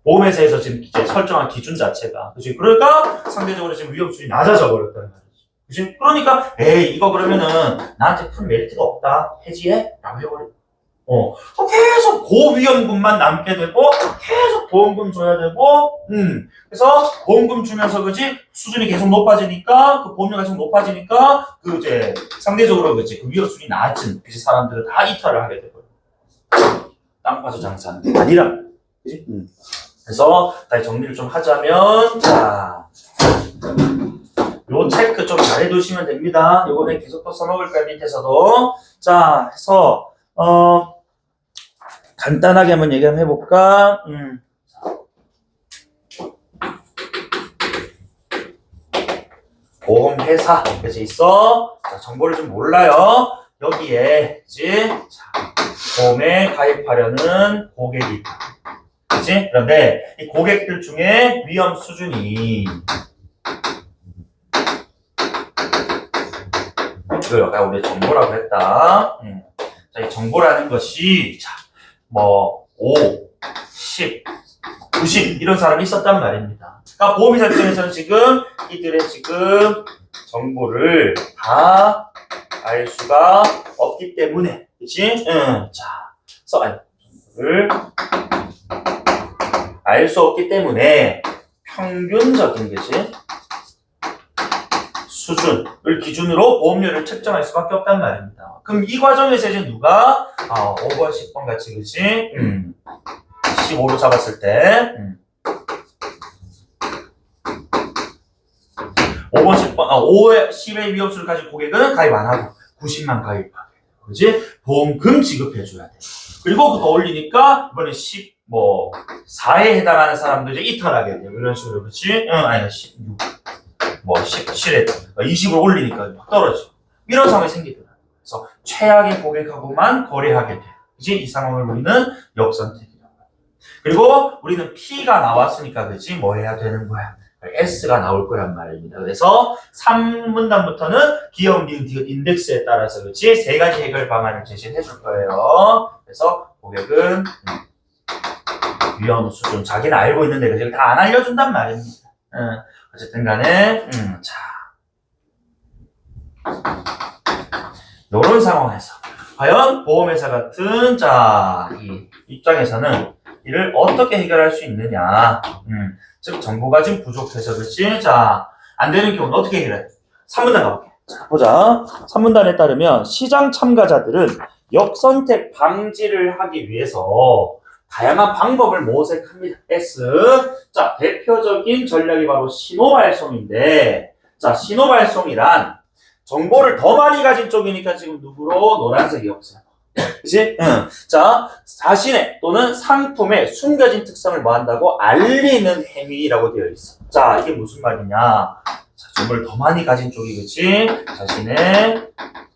보험회사에서 지금 이제 설정한 기준 자체가. 그치? 그러니까 상대적으로 지금 위험 수준이 낮아져 버렸단 말이지. 그치? 그러니까, 이거 그러면은 나한테 큰 메리트가 없다. 해지해? 라고 해버려. 계속 고위험금만 남게 되고, 계속 보험금 줘야 되고, 그래서 보험금 주면서, 그지? 수준이 계속 높아지니까, 그 보험료가 계속 높아지니까, 그 이제, 상대적으로 그지? 그 위험 수준이 낮은, 그지? 사람들은 다 이탈을 하게 되거든요. 땅 파서 장사하는 게 아니라, 그지? 그래서, 다시 정리를 좀 하자면, 자, 요 체크 좀 잘 해두시면 됩니다. 요거는 계속 또 써먹을 거야, 밑에서도. 자, 해서, 간단하게 한번 얘기 한번 해볼까? 보험회사, 그치, 있어? 자, 정보를 좀 몰라요. 여기에, 그치? 자, 보험에 가입하려는 고객이 있다. 그치? 그런데, 이 고객들 중에 위험 수준이, 이걸 아까 우리 정보라고 했다. 자, 이 정보라는 것이, 자, 5, 10, 90 이런 사람이 있었단 말입니다. 그러니까 보험회사 입장에서는 지금 이들의 지금 정보를 다 알 수가 없기 때문에, 그렇지? 자, 정보를 알 수 없기 때문에 평균적인 거지. 수준을 기준으로 보험료를 책정할 수밖에 없단 말입니다. 그럼 이 과정에서 이제 누가 5번, 10번 같이 그치? 15로 잡았을 때 5번, 10번, 5의 10의 위험수를 가진 고객은 가입 안 하고 90만 가입하게 그지? 보험금 지급해줘야 돼. 그리고 그거 올리니까 이번에 4에 해당하는 사람들이 이탈하게 돼요. 이런 식으로 그렇지? 아니 16 17에 20을 올리니까 막 떨어져. 이런 상황이 생기더라. 그래서 최악의 고객하고만 거래하게 돼. 그치? 이 상황을 우리는 역선택이라고 해. 그리고 우리는 P가 나왔으니까 그치? 뭐 해야 되는 거야? S가 나올 거란 말입니다. 그래서 3문단부터는 기업, 니은, 디귿, 인덱스에 따라서 그치? 세 가지 해결 방안을 제시해 줄 거예요. 그래서 고객은 위험 수준. 자기는 알고 있는데 그걸 다 안 알려준단 말입니다. 어쨌든 간에, 자. 요런 상황에서. 과연 보험회사 같은, 자, 이 입장에서는 이를 어떻게 해결할 수 있느냐. 즉, 정보가 지금 부족해서 그렇지. 자, 안 되는 경우는 어떻게 해결해? 3문단 가볼게. 자, 보자. 3문단에 따르면 시장 참가자들은 역선택 방지를 하기 위해서 다양한 방법을 모색합니다. S. 자, 대표적인 전략이 바로 신호발송인데, 자, 신호발송이란 정보를 더 많이 가진 쪽이니까 지금 누구로? 노란색이 없어요. 그치? 자, 자신의 또는 상품의 숨겨진 특성을 뭐 한다고? 알리는 행위라고 되어 있어. 자, 이게 무슨 말이냐? 자, 정보를 더 많이 가진 쪽이, 그치? 자신의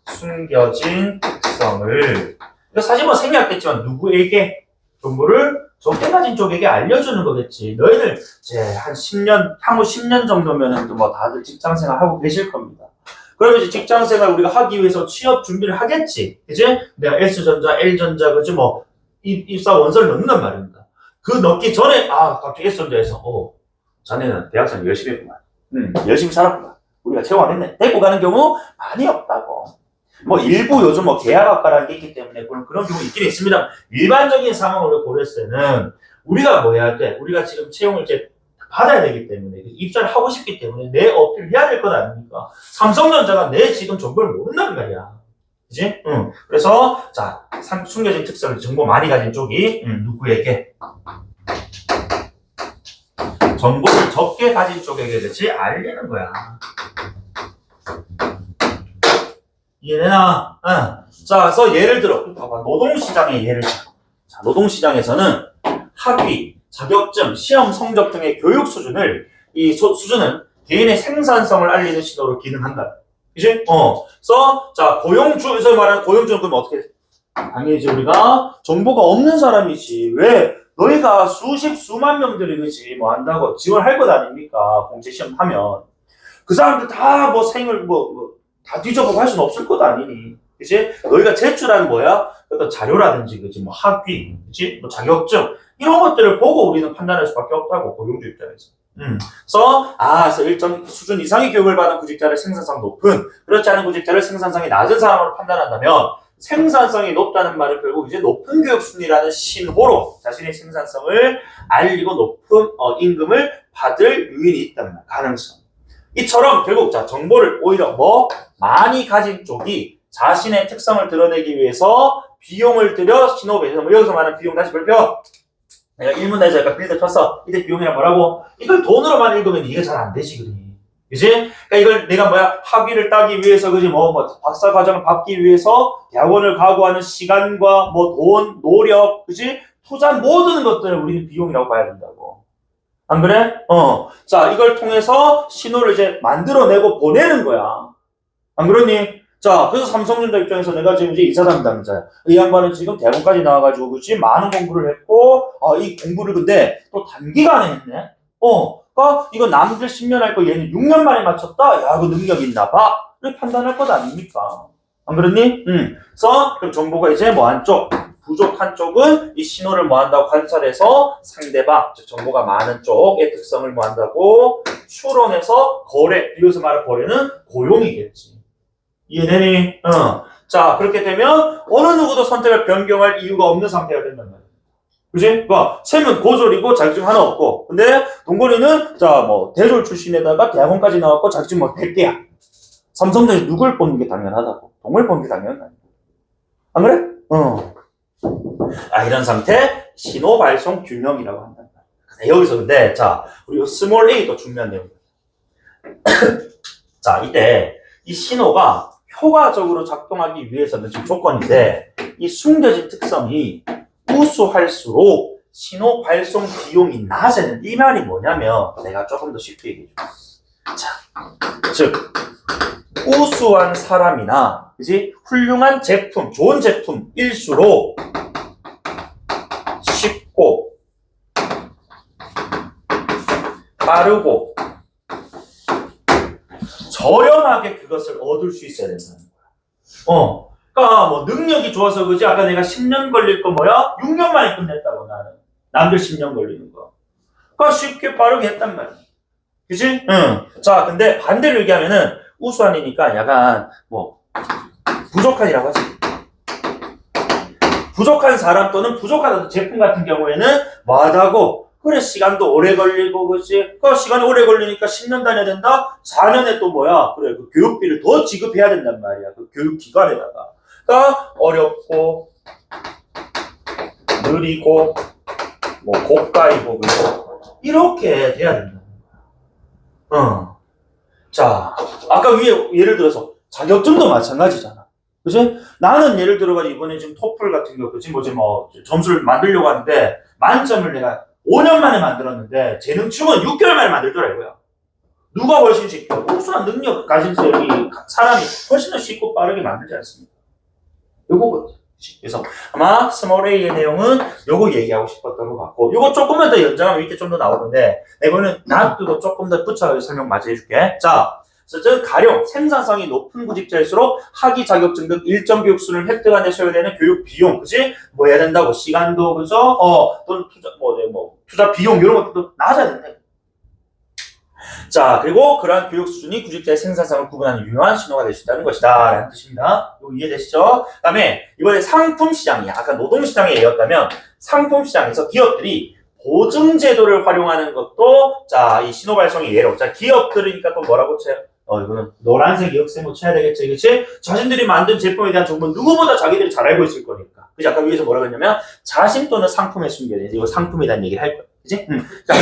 숨겨진 특성을. 이거 사실 뭐 생략됐지만 누구에게? 정보를 적게 가진 쪽에게 알려주는 거겠지. 너희들 이제 한 10년, 향후 10년 정도면은 뭐 다들 직장 생활 하고 계실 겁니다. 그러면 이제 직장 생활 우리가 하기 위해서 취업 준비를 하겠지. 그지? 내가 S전자, L전자, 그지? 뭐, 입사 원서를 넣는단 말입니다. 그 넣기 전에, 갑자기 S전자에서, 자네는 대학생 열심히 했구만. 열심히 살았구만. 우리가 채용하겠네. 데리고 가는 경우 많이 없다고. 뭐, 일부 요즘 뭐, 계약학과라는 게 있기 때문에 그런 경우 있긴 있습니다. 일반적인 상황을 고렸을 때는, 우리가 뭐 해야 할 때, 우리가 지금 채용을 이제 받아야 되기 때문에, 입사를 하고 싶기 때문에 내 어필을 해야 될 것 아닙니까? 삼성전자가 내 지금 정보를 모른단 말이야. 그지? 그래서, 자, 숨겨진 특성을 정보 많이 가진 쪽이, 누구에게? 정보를 적게 가진 쪽에게 그렇지? 알리는 거야. 이해되나? 자, 그래서 예를 들어, 봐봐. 노동시장의 예를 들어. 자, 노동시장에서는 학위, 자격증, 시험 성적 등의 교육 수준을, 수준은 개인의 생산성을 알리는 신호로 기능한다. 그치? 그래서, 자, 고용주에서 말하는 고용주는 그럼 어떻게 돼? 당연히 우리가 정보가 없는 사람이지. 왜? 너희가 수만 명들이 그지? 뭐 한다고 지원할 것 아닙니까? 공채시험 하면. 그 사람들 다 뭐 다 뒤져보고 할 수는 없을 것 아니니. 그치? 너희가 제출한 뭐야? 어떤 자료라든지, 그치? 뭐 학위, 그치? 뭐 자격증. 이런 것들을 보고 우리는 판단할 수밖에 없다고, 고용주 입장에서. 그래서 일정 수준 이상의 교육을 받은 구직자를 생산성 높은, 그렇지 않은 구직자를 생산성이 낮은 사람으로 판단한다면, 생산성이 높다는 말은 결국 이제 높은 교육 순위라는 신호로 자신의 생산성을 알리고 높은 임금을 받을 요인이 있다는 말, 가능성. 이처럼 결국 자 정보를 오히려 많이 가진 쪽이 자신의 특성을 드러내기 위해서 비용을 들여 신호배에서 여기서 말하는 비용 다시 발표. 내가 1문에서 약간 빌드 쳤어. 이때 비용이란 뭐라고? 이걸 돈으로만 읽으면 이게 잘 안 되지, 그지? 그러니까 이걸 내가 학위를 따기 위해서, 그지? 박사 과정을 받기 위해서 대학원을 가고 하는 시간과 돈, 노력, 그지? 투자한 모든 것들을 우리는 비용이라고 봐야 된다고. 안 그래? 자, 이걸 통해서 신호를 이제 만들어내고 보내는 거야. 안 그러니? 자, 그래서 삼성전자 입장에서 내가 지금 이제 이사 담당자야. 이 양반은 지금 대학원까지 나와가지고, 그치? 많은 공부를 했고, 이 공부를 근데 또 단기간에 했네? 그러니까 이거 남들 10년 할 거 얘는 6년 만에 맞췄다? 야, 그 능력 있나 봐? 를 판단할 것 아닙니까? 안 그렇니? 그래서, 그럼 정보가 이제 한쪽, 부족한 쪽은 이 신호를 한다고 관찰해서 상대방, 즉 정보가 많은 쪽의 특성을 한다고 추론해서 거래, 여기서 말할 거래는 고용이겠지. 이해되니? 자, 그렇게 되면 어느 누구도 선택을 변경할 이유가 없는 상태가 된단 말이야. 그지? 그러니까 셈은 고졸이고 자격증 하나 없고, 근데 동건이는 대졸 출신에다가 대학원까지 나왔고 자격증 100개야. 삼성전자 누굴 뽑는 게 당연하다고. 동을 뽑는 게 당연하다. 안 그래? 이런 상태 신호 발송 균형이라고 한다. 여기서 근데 우리 스몰 a 도 중요한 내용이다. 자, 이때 이 신호가 효과적으로 작동하기 위해서는 지금 조건인데, 이 숨겨진 특성이 우수할수록 신호 발송 비용이 낮아지는, 이 말이 뭐냐면 내가 조금 더 쉽게 얘기해 줄게. 자, 즉 우수한 사람이나, 그지? 훌륭한 제품, 좋은 제품일수록 쉽고 빠르고 저렴하게 그것을 얻을 수 있어야 된다는 거야. 그러니까 능력이 좋아서 그지? 아까 내가 10년 걸릴 거 6년 만에 끝냈다고 나는. 남들 10년 걸리는 거. 그러니까 쉽게 빠르게 했단 말이야. 그치? 응. 자, 근데 반대로 얘기하면은 우수한이니까 약간 뭐 부족한이라고 하지. 부족한 사람 또는 부족한 제품 같은 경우에는 뭐하다고 그래 시간도 오래 걸리고 그치? 그 시간이 오래 걸리니까 10년 다녀야 된다? 4년에 또 뭐야? 그래 그 교육비를 더 지급해야 된단 말이야. 그 교육기관에다가. 그러니까 어렵고 느리고 뭐 고가이고 그리고 이렇게 돼야 된다. 자, 아까 위에 예를 들어서 자격증도 마찬가지잖아. 그치? 나는 예를 들어가지고 이번에 지금 토플 같은 거, 그치? 뭐 점수를 만들려고 하는데, 만점을 내가 5년 만에 만들었는데, 재능충은 6개월 만에 만들더라고요. 누가 훨씬 쉽게, 우수한 능력 가진 사람이 훨씬 더 쉽고 빠르게 만들지 않습니까? 요거, 그래서 아마 스몰 A의 내용은 요거 얘기하고 싶었던 것 같고, 요거 조금만 더 연장하면 밑에 좀 더 나오는데, 이거는 놔두고 조금 더 붙여서 설명 마저 해줄게. 자, 그래서 가령 생산성이 높은 구직자일수록 학위 자격증 등 일정 교육 수를 획득하는 데 소요되는 교육 비용, 그지? 뭐 해야 된다고 시간도 그죠? 또는 투자 비용 이런 것도 낮아야 된다. 자, 그리고 그러한 교육 수준이 구직자의 생산성을 구분하는 유효한 신호가 될 수 있다는 것이다 라는 뜻입니다. 이거 이해되시죠? 그 다음에 이번에 상품 시장이야. 아까 노동 시장에 얘기했다면 상품 시장에서 기업들이 보증제도를 활용하는 것도 자, 이 신호 발송의 예로. 자, 기업들이니까 또 뭐라고 쳐요? 이거는 노란색 역세모 쳐야 되겠지, 그치? 자신들이 만든 제품에 대한 정보는 누구보다 자기들이 잘 알고 있을 거니까. 그치? 아까 위에서 뭐라고 했냐면, 자신 또는 상품에 숨겨야 돼. 이거 상품에 대한 얘기를 할 거야. 그치? 자,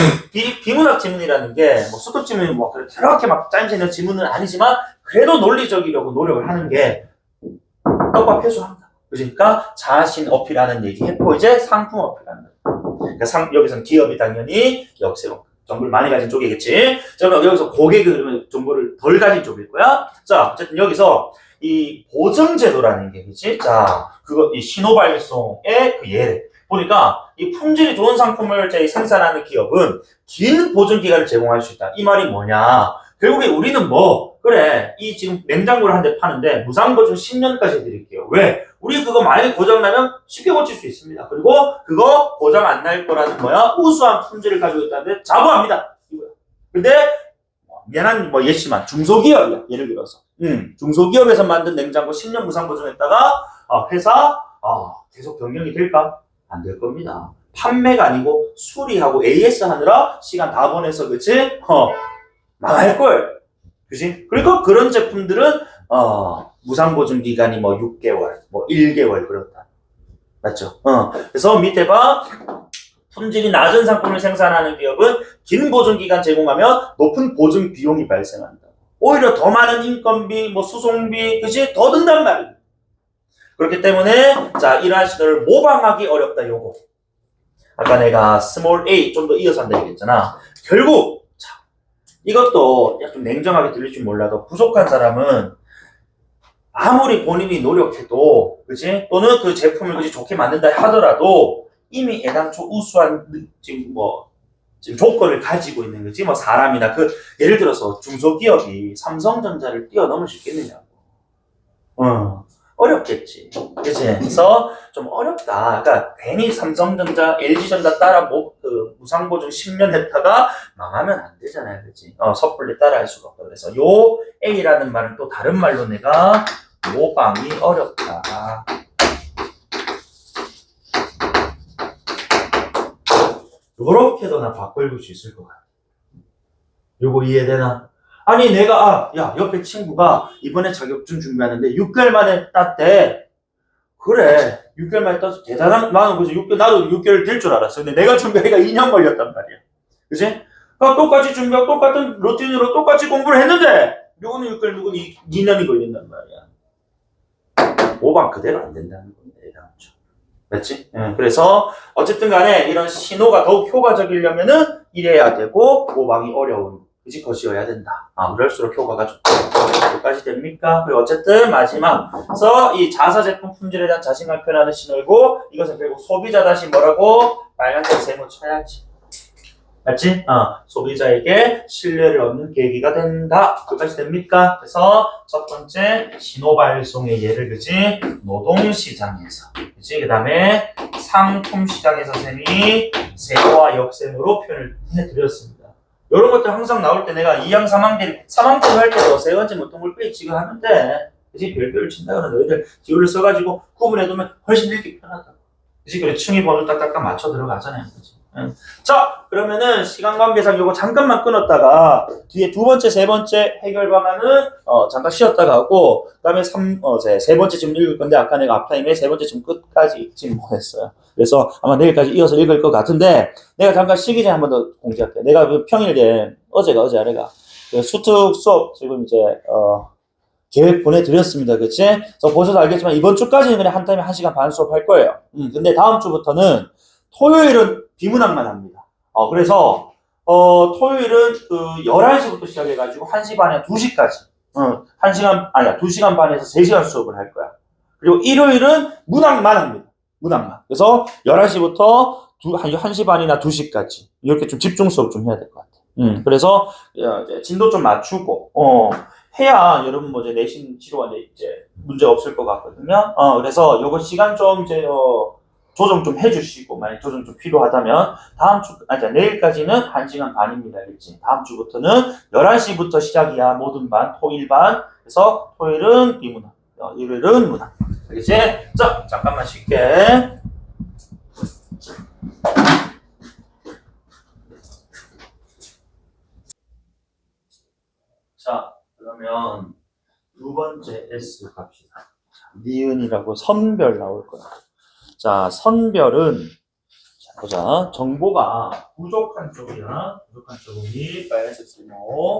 비문학 지문이라는 게, 뭐, 수도 지문이 뭐, 그렇게 막 짜임새 있는 지문은 아니지만, 그래도 논리적이려고 노력을 하는 게, 떡밥 회수한다. 그러니까, 자신 어필하는 얘기 했고, 이제 상품 어필하는 거. 그러니까 여기서는 기업이 당연히 역세모. 정보를 많이 가진 쪽이겠지. 자, 그럼 여기서 고객은 정보를 덜 가진 쪽일 거야. 자, 어쨌든 여기서 이 보증제도라는 게, 그치? 자, 이 신호발송의 그 예를 보니까 이 품질이 좋은 상품을 생산하는 기업은 긴 보증기간을 제공할 수 있다. 이 말이 뭐냐? 결국에 우리는 그래, 이 지금 냉장고를 한 대 파는데 무상보증 10년까지 드릴게요. 왜? 우리 그거 만약에 고장나면 쉽게 고칠 수 있습니다. 그리고 그거 고장 안 날 거라는 거야. 우수한 품질을 가지고 있다는데 자부합니다. 이거야. 근데 미안한 예시만 중소기업이야. 예를 들어서 중소기업에서 만든 냉장고 10년 무상보증했다가 회사 계속 경영이 될까? 안 될 겁니다. 판매가 아니고 수리하고 AS 하느라 시간 다 보내서 그치? 망할 걸. 그치? 그러니까 그런 제품들은 무상보증 기간이 6개월, 1개월 그렇다. 맞죠? 그래서 밑에 봐. 품질이 낮은 상품을 생산하는 기업은 긴 보증 기간 제공하며 높은 보증 비용이 발생한다. 오히려 더 많은 인건비, 수송비, 그치? 더 든단 말이야. 그렇기 때문에 자, 이러한 신호를 모방하기 어렵다. 요거. 아까 내가 스몰 A 좀 더 이어서 한다 얘기했잖아. 결국 이것도 좀 냉정하게 들릴 줄 몰라도 부족한 사람은 아무리 본인이 노력해도, 그치? 또는 그 제품을 그치 좋게 만든다 하더라도 이미 애당초 우수한 지금 조건을 가지고 있는 거지. 사람이나 예를 들어서 중소기업이 삼성전자를 뛰어넘을 수 있겠느냐고. 어렵겠지. 그치? 그래서 좀 어렵다. 그러니까 괜히 삼성전자, LG전자 따라 무상보증 10년 했다가 망하면 안 되잖아요. 그치? 섣불리 따라 할 수가 없다. 그래서 요 A라는 말은 또 다른 말로 내가 모방이 어렵다. 요렇게도 나 바꿔볼 수 있을 것 같아. 요거 이해되나? 아니 내가 옆에 친구가 이번에 자격증 준비하는데 6개월 만에 땄대. 그래 6개월 만에 따서 대단한. 나도 6개월 될 줄 알았어. 근데 내가 준비하기가 2년 걸렸단 말이야. 그치? 그러니까 똑같이 준비하고 똑같은 루틴으로 똑같이 공부를 했는데 누구는 6개월 누구는 2년이 걸린단 말이야. 모방 그대로 안 된다는 건데. 맞지? 그래서 어쨌든 간에 이런 신호가 더욱 효과적이려면은 이래야 되고 모방이 어려운 그지 것이어야 된다. 그럴수록 효과가 좋다. 여기까지 됩니까? 그리고 어쨌든 마지막서 이 자사 제품 품질에 대한 자신감을 표현하는 신호이고 이것은 결국 소비자 다시 뭐라고 빨간색 세모 쳐야지. 맞지? 소비자에게 신뢰를 얻는 계기가 된다. 여기까지 됩니까? 그래서 첫 번째 신호 발송의 예를 그지 노동시장에서 그지 그 다음에 상품 시장에서 셈이 세모와 역셈으로 표현을 해드렸습니다. 이런 것들 항상 나올 때 내가 2항 3항대를 할 때도 세 번째 모통을 빼 지금 하는데 그치 별표를 친다거나 너희들 기호를 써가지고 구분해두면 훨씬 읽기 편하다. 그치 그래 층위 번호 딱딱딱 맞춰 들어가잖아요. 그치? 응. 자 그러면은 시간 관계상 요거 잠깐만 끊었다가 뒤에 두 번째 세 번째 해결 방안은 잠깐 쉬었다가 하고 그다음에 세 번째 지금 읽을 건데 아까 내가 앞타임에 세 번째 지금 끝까지 읽지 못했어요. 그래서 아마 내일까지 이어서 읽을 것 같은데 내가 잠깐 쉬기 전에 한 번 더 공지할게. 내가 그 평일에 어제 아래가 그 수특 수업 지금 이제 계획 보내드렸습니다. 그치? 그래서 보셔서 알겠지만 이번 주까지는 그냥 한 타임에 1시간 반 수업할 거예요. 근데 다음 주부터는 토요일은 비문학만 합니다. 그래서 토요일은 그 11시부터 시작해가지고 1시 반에 2시까지 2시간 반에서 3시간 수업을 할 거야. 그리고 일요일은 문학만 합니다. 문학만. 그래서 11시부터 1시 반이나 2시까지 이렇게 좀 집중 수업 좀 해야 될 것 같아. 그래서 이제 진도 좀 맞추고 해야 여러분 뭐 이제 내신 치료가 이제 문제 없을 것 같거든요. 그래서 요거 시간 좀 이제 조정 좀 해주시고 만약 조정 좀 필요하다면 내일까지는 1시간 반입니다. 그렇지? 다음 주부터는 11시부터 시작이야. 모든 반, 토일 반. 그래서 토일은 비문학, 일요일은 문학. 알겠지? 자, 잠깐만 쉴게. 자, 그러면 두 번째 S 갑시다. 니은이라고 선별 나올 거야. 자, 선별은 자, 보자. 정보가 부족한 쪽이야. 부족한 쪽이 빨간색 쓸모.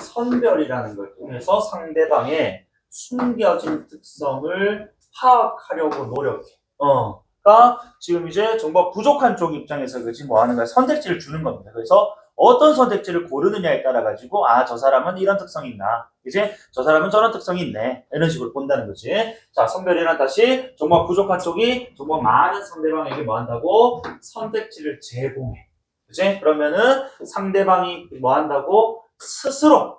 선별이라는 걸 통해서 상대방의 숨겨진 특성을 파악하려고 노력해. 그러니까 지금 이제 정보가 부족한 쪽 입장에서 그지 뭐 하는 거야? 선택지를 주는 겁니다. 그래서 어떤 선택지를 고르느냐에 따라 가지고 저 사람은 이런 특성이 있나, 이제 저 사람은 저런 특성이 있네, 이런 식으로 본다는 거지. 자, 선별이란 다시 정보가 부족한 쪽이 정보가 많은 상대방에게 뭐 한다고? 선택지를 제공해. 그지? 그러면은 상대방이 뭐 한다고? 스스로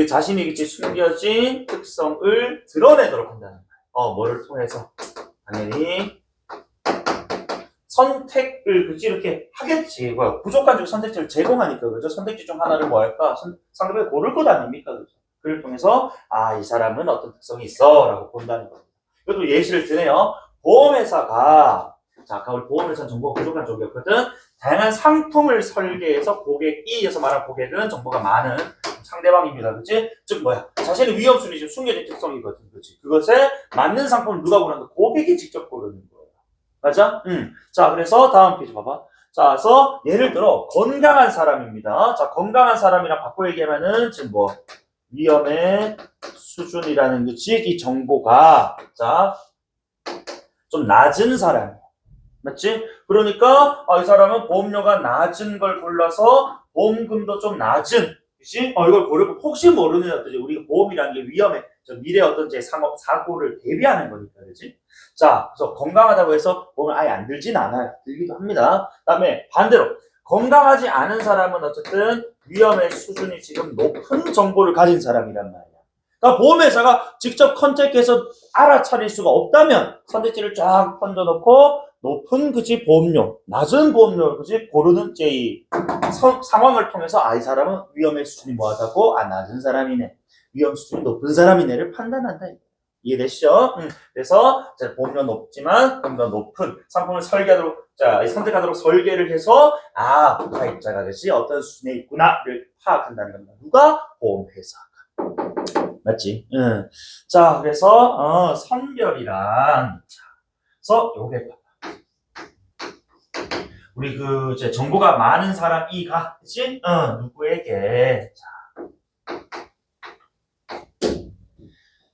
자신이 이제 숨겨진 특성을 드러내도록 한다는 거야. 뭐를 통해서? 당연히 선택을 그치 이렇게 하겠지. 부족한 쪽 선택지를 제공하니까 그죠? 선택지 중 하나를 뭐 할까? 상대방이 고를 것 아닙니까? 그죠? 그를 통해서 이 사람은 어떤 특성이 있어 라고 본다는 겁니다. 이것도 예시를 드네요. 보험회사가 아까 우리 보험회사는 정보가 부족한 쪽이었거든. 다양한 상품을 설계해서 고객이어서 말한 고객은 정보가 많은 상대방입니다. 그치? 즉 자신의 위험순위 지금 숨겨진 특성이거든. 그치? 그것에 맞는 상품을 누가 고르는가? 고객이 직접 고르는 거예요. 맞아? 자, 그래서 다음 페이지 봐봐. 자, 그래서 예를 들어 건강한 사람입니다. 자, 건강한 사람이랑 바꿔 얘기하면은 지금 위험의 수준이라는 거지. 이 정보가 좀 낮은 사람이야. 맞지? 그러니까 이 사람은 보험료가 낮은 걸 골라서 보험금도 좀 낮은, 그치? 이걸 고르고 혹시 모르는 어떤 우리가 보험이라는 게 위험에 미래 어떤 사고를 대비하는 거니까, 그렇지? 자, 그래서 건강하다고 해서 보험을 아예 안 들진 않아요. 들기도 합니다. 그다음에 반대로 건강하지 않은 사람은 어쨌든 위험의 수준이 지금 높은 정보를 가진 사람이란 말이야. 그러니까 보험회사가 직접 컨택해서 알아차릴 수가 없다면 선택지를 쫙 던져놓고 높은 보험료, 낮은 보험료 고르는 상황을 통해서 이 사람은 위험의 수준이 뭐하다고? 낮은 사람이네. 위험 수준이 높은 사람이네를 판단한다. 이해되시죠? 그래서 보험료 높지만 보험료 높은 상품을 선택하도록 설계를 해서 가입자가 어떤 수준에 있구나를 파악한다는 겁니다. 누가? 보험회사가. 맞지? 자, 그래서 선별이란 그래서 요게 우리 이제 정보가 많은 사람이가, 그치? 누구에게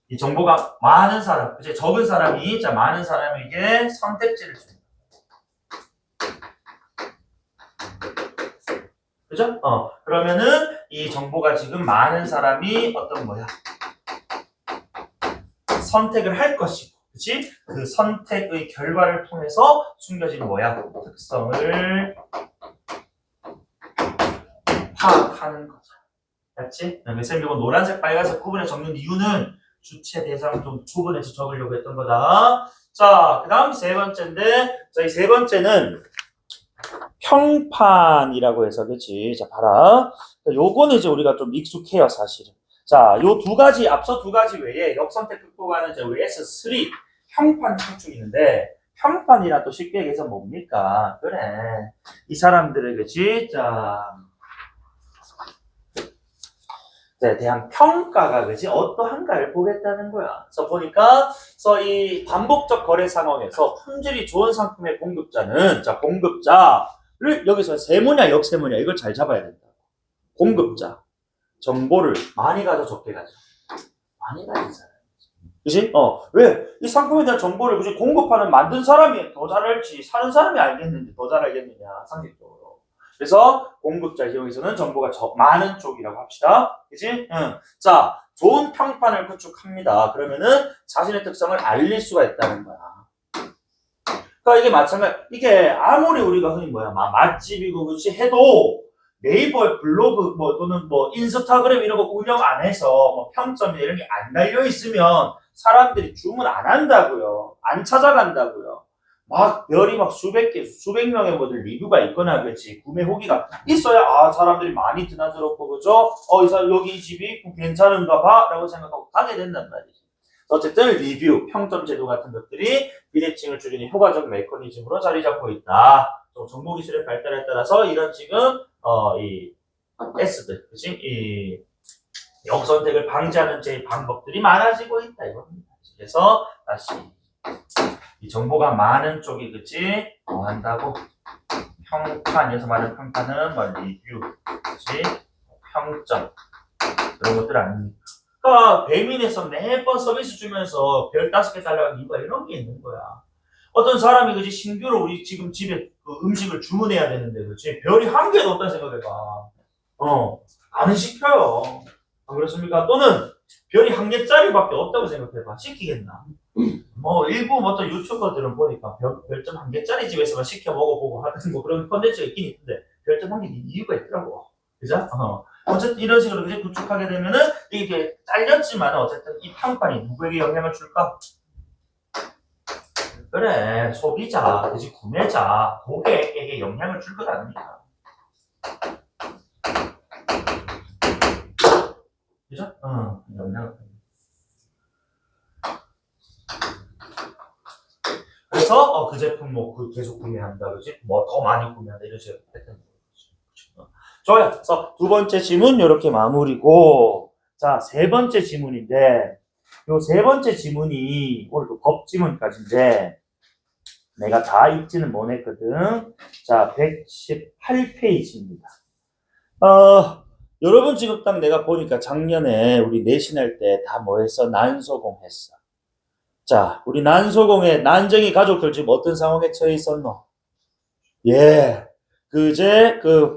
이 정보가 많은 사람, 그치? 적은 사람이 많은 사람에게 선택지를 줍니다. 그죠? 그러면은 이 정보가 지금 많은 사람이 어떤 선택을 할 것이고, 그치? 그 선택의 결과를 통해서 숨겨진 특성을 파악하는 거죠. 맞지? 그래서 이거 노란색, 빨간색 구분해 적는 이유는 주체, 대상 좀 구분해서 적으려고 했던 거다. 자, 그 다음 세 번째인데, 자, 이 세 번째는 평판이라고 해서, 그치? 자, 봐라. 요거는 이제 우리가 좀 익숙해요, 사실은. 자, 요 두 가지, 앞서 두 가지 외에 역선택 극복하는 저 우리 S3 평판 함축이 있는데, 평판이라 또 쉽게 얘기해서 뭡니까? 그래. 이 사람들의, 그치? 자, 에 대한 평가가 그지 어떠한가를 보겠다는 거야. 그래서 보니까 이 반복적 거래 상황에서 품질이 좋은 상품의 공급자는 자 공급자를 여기서 세모냐 역세모냐 이걸 잘 잡아야 된다. 공급자 정보를 많이 가져 적게 가져 많이 가진 사람. 그지? 왜? 이 상품에 대한 정보를 그지 공급하는 만든 사람이 더 잘 알지 사는 사람이 알겠는데 더 잘 알겠느냐 상식적으로. 그래서 공급자 여기서는 정보가 많은 쪽이라고 합시다. 그치? 응. 자, 좋은 평판을 구축합니다. 그러면은 자신의 특성을 알릴 수가 있다는 거야. 그러니까 이게 마찬가지. 이게 아무리 우리가 흔히 맛집이고 그렇지 해도 네이버에 블로그 또는 인스타그램 이런 거 운영 안 해서 평점이 이런 게 안 달려 있으면 사람들이 주문 안 한다고요. 안 찾아간다고요. 별이 수백 개, 수백 명의 리뷰가 있거나, 그렇지. 구매 후기가 있어야, 사람들이 많이 드나들었고, 그죠? 이 사람, 여기 이 집이 괜찮은가 봐? 라고 생각하고 가게 된단 말이지. 어쨌든, 리뷰, 평점 제도 같은 것들이 비대칭을 줄이는 효과적 메커니즘으로 자리 잡고 있다. 정보기술의 발달에 따라서 이런 지금, 이, S들, 그치? 이, 역선택을 방지하는 제 방법들이 많아지고 있다, 이겁니다. 그래서, 다시. 이 정보가 많은 쪽이 그치? 한다고 평판에서 말하는 평판은 리뷰, 그치? 평점 이런 것들 아닙니까? 그러니까 배민에서 매번 서비스 주면서 별 5개 달라는 이유가 이런 게 있는 거야. 어떤 사람이 그치 신규로 우리 지금 집에 그 음식을 주문해야 되는데 그치 별이 1개도 없다는 생각해봐. 안 시켜요. 안 그렇습니까? 또는 별이 1개짜리밖에 없다고 생각해봐. 시키겠나? 일부 어떤 유튜버들은 보니까 별점 1개짜리 집에서만 시켜 먹어보고 하는 그런 컨텐츠가 있긴 있는데 별점 1개 이유가 있더라고. 그죠? 어쨌든 이런 식으로 그냥 구축하게 되면은 이게 잘렸지만 어쨌든 이 평판이 누구에게 영향을 줄까? 그래, 소비자, 그지 구매자, 고객에게 영향을 줄 것 아닙니까? 그죠? 영향을. 그래서 그 제품 계속 구매한다, 그지? 더 많이 구매한다 이런 식으로 패턴. 좋아요. 그래서 두 번째 지문 이렇게 마무리고, 자, 세 번째 지문인데, 요 세 번째 지문이 오늘도 법 지문까지인데, 내가 다 읽지는 못했거든. 자, 118페이지입니다. 여러분 지금 딱 내가 보니까 작년에 우리 내신할 때 다 했어? 난소공 했어. 자, 우리 난소공의 난쟁이 가족들 지금 어떤 상황에 처해 있었노? 예.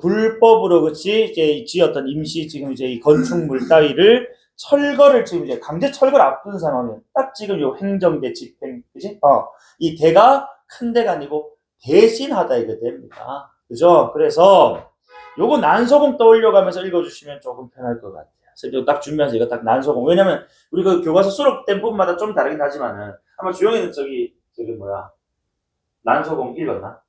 불법으로, 그치? 이제 지었던 임시, 지금 이제 이 건축물 따위를 철거를 지금 이제 강제 철거를 앞둔 상황이에요. 딱 지금 요 행정대 집행, 그치? 이 대가 큰 대가 아니고 대신하다 이거 됩니다. 그죠? 그래서 요거 난소공 떠올려가면서 읽어주시면 조금 편할 것 같아요. 그래서 딱 준비하면서 이거 딱 난소공. 왜냐면 우리 그 교과서 수록된 부분마다 좀 다르긴 하지만은 아마 주영이는 난소공 읽었나?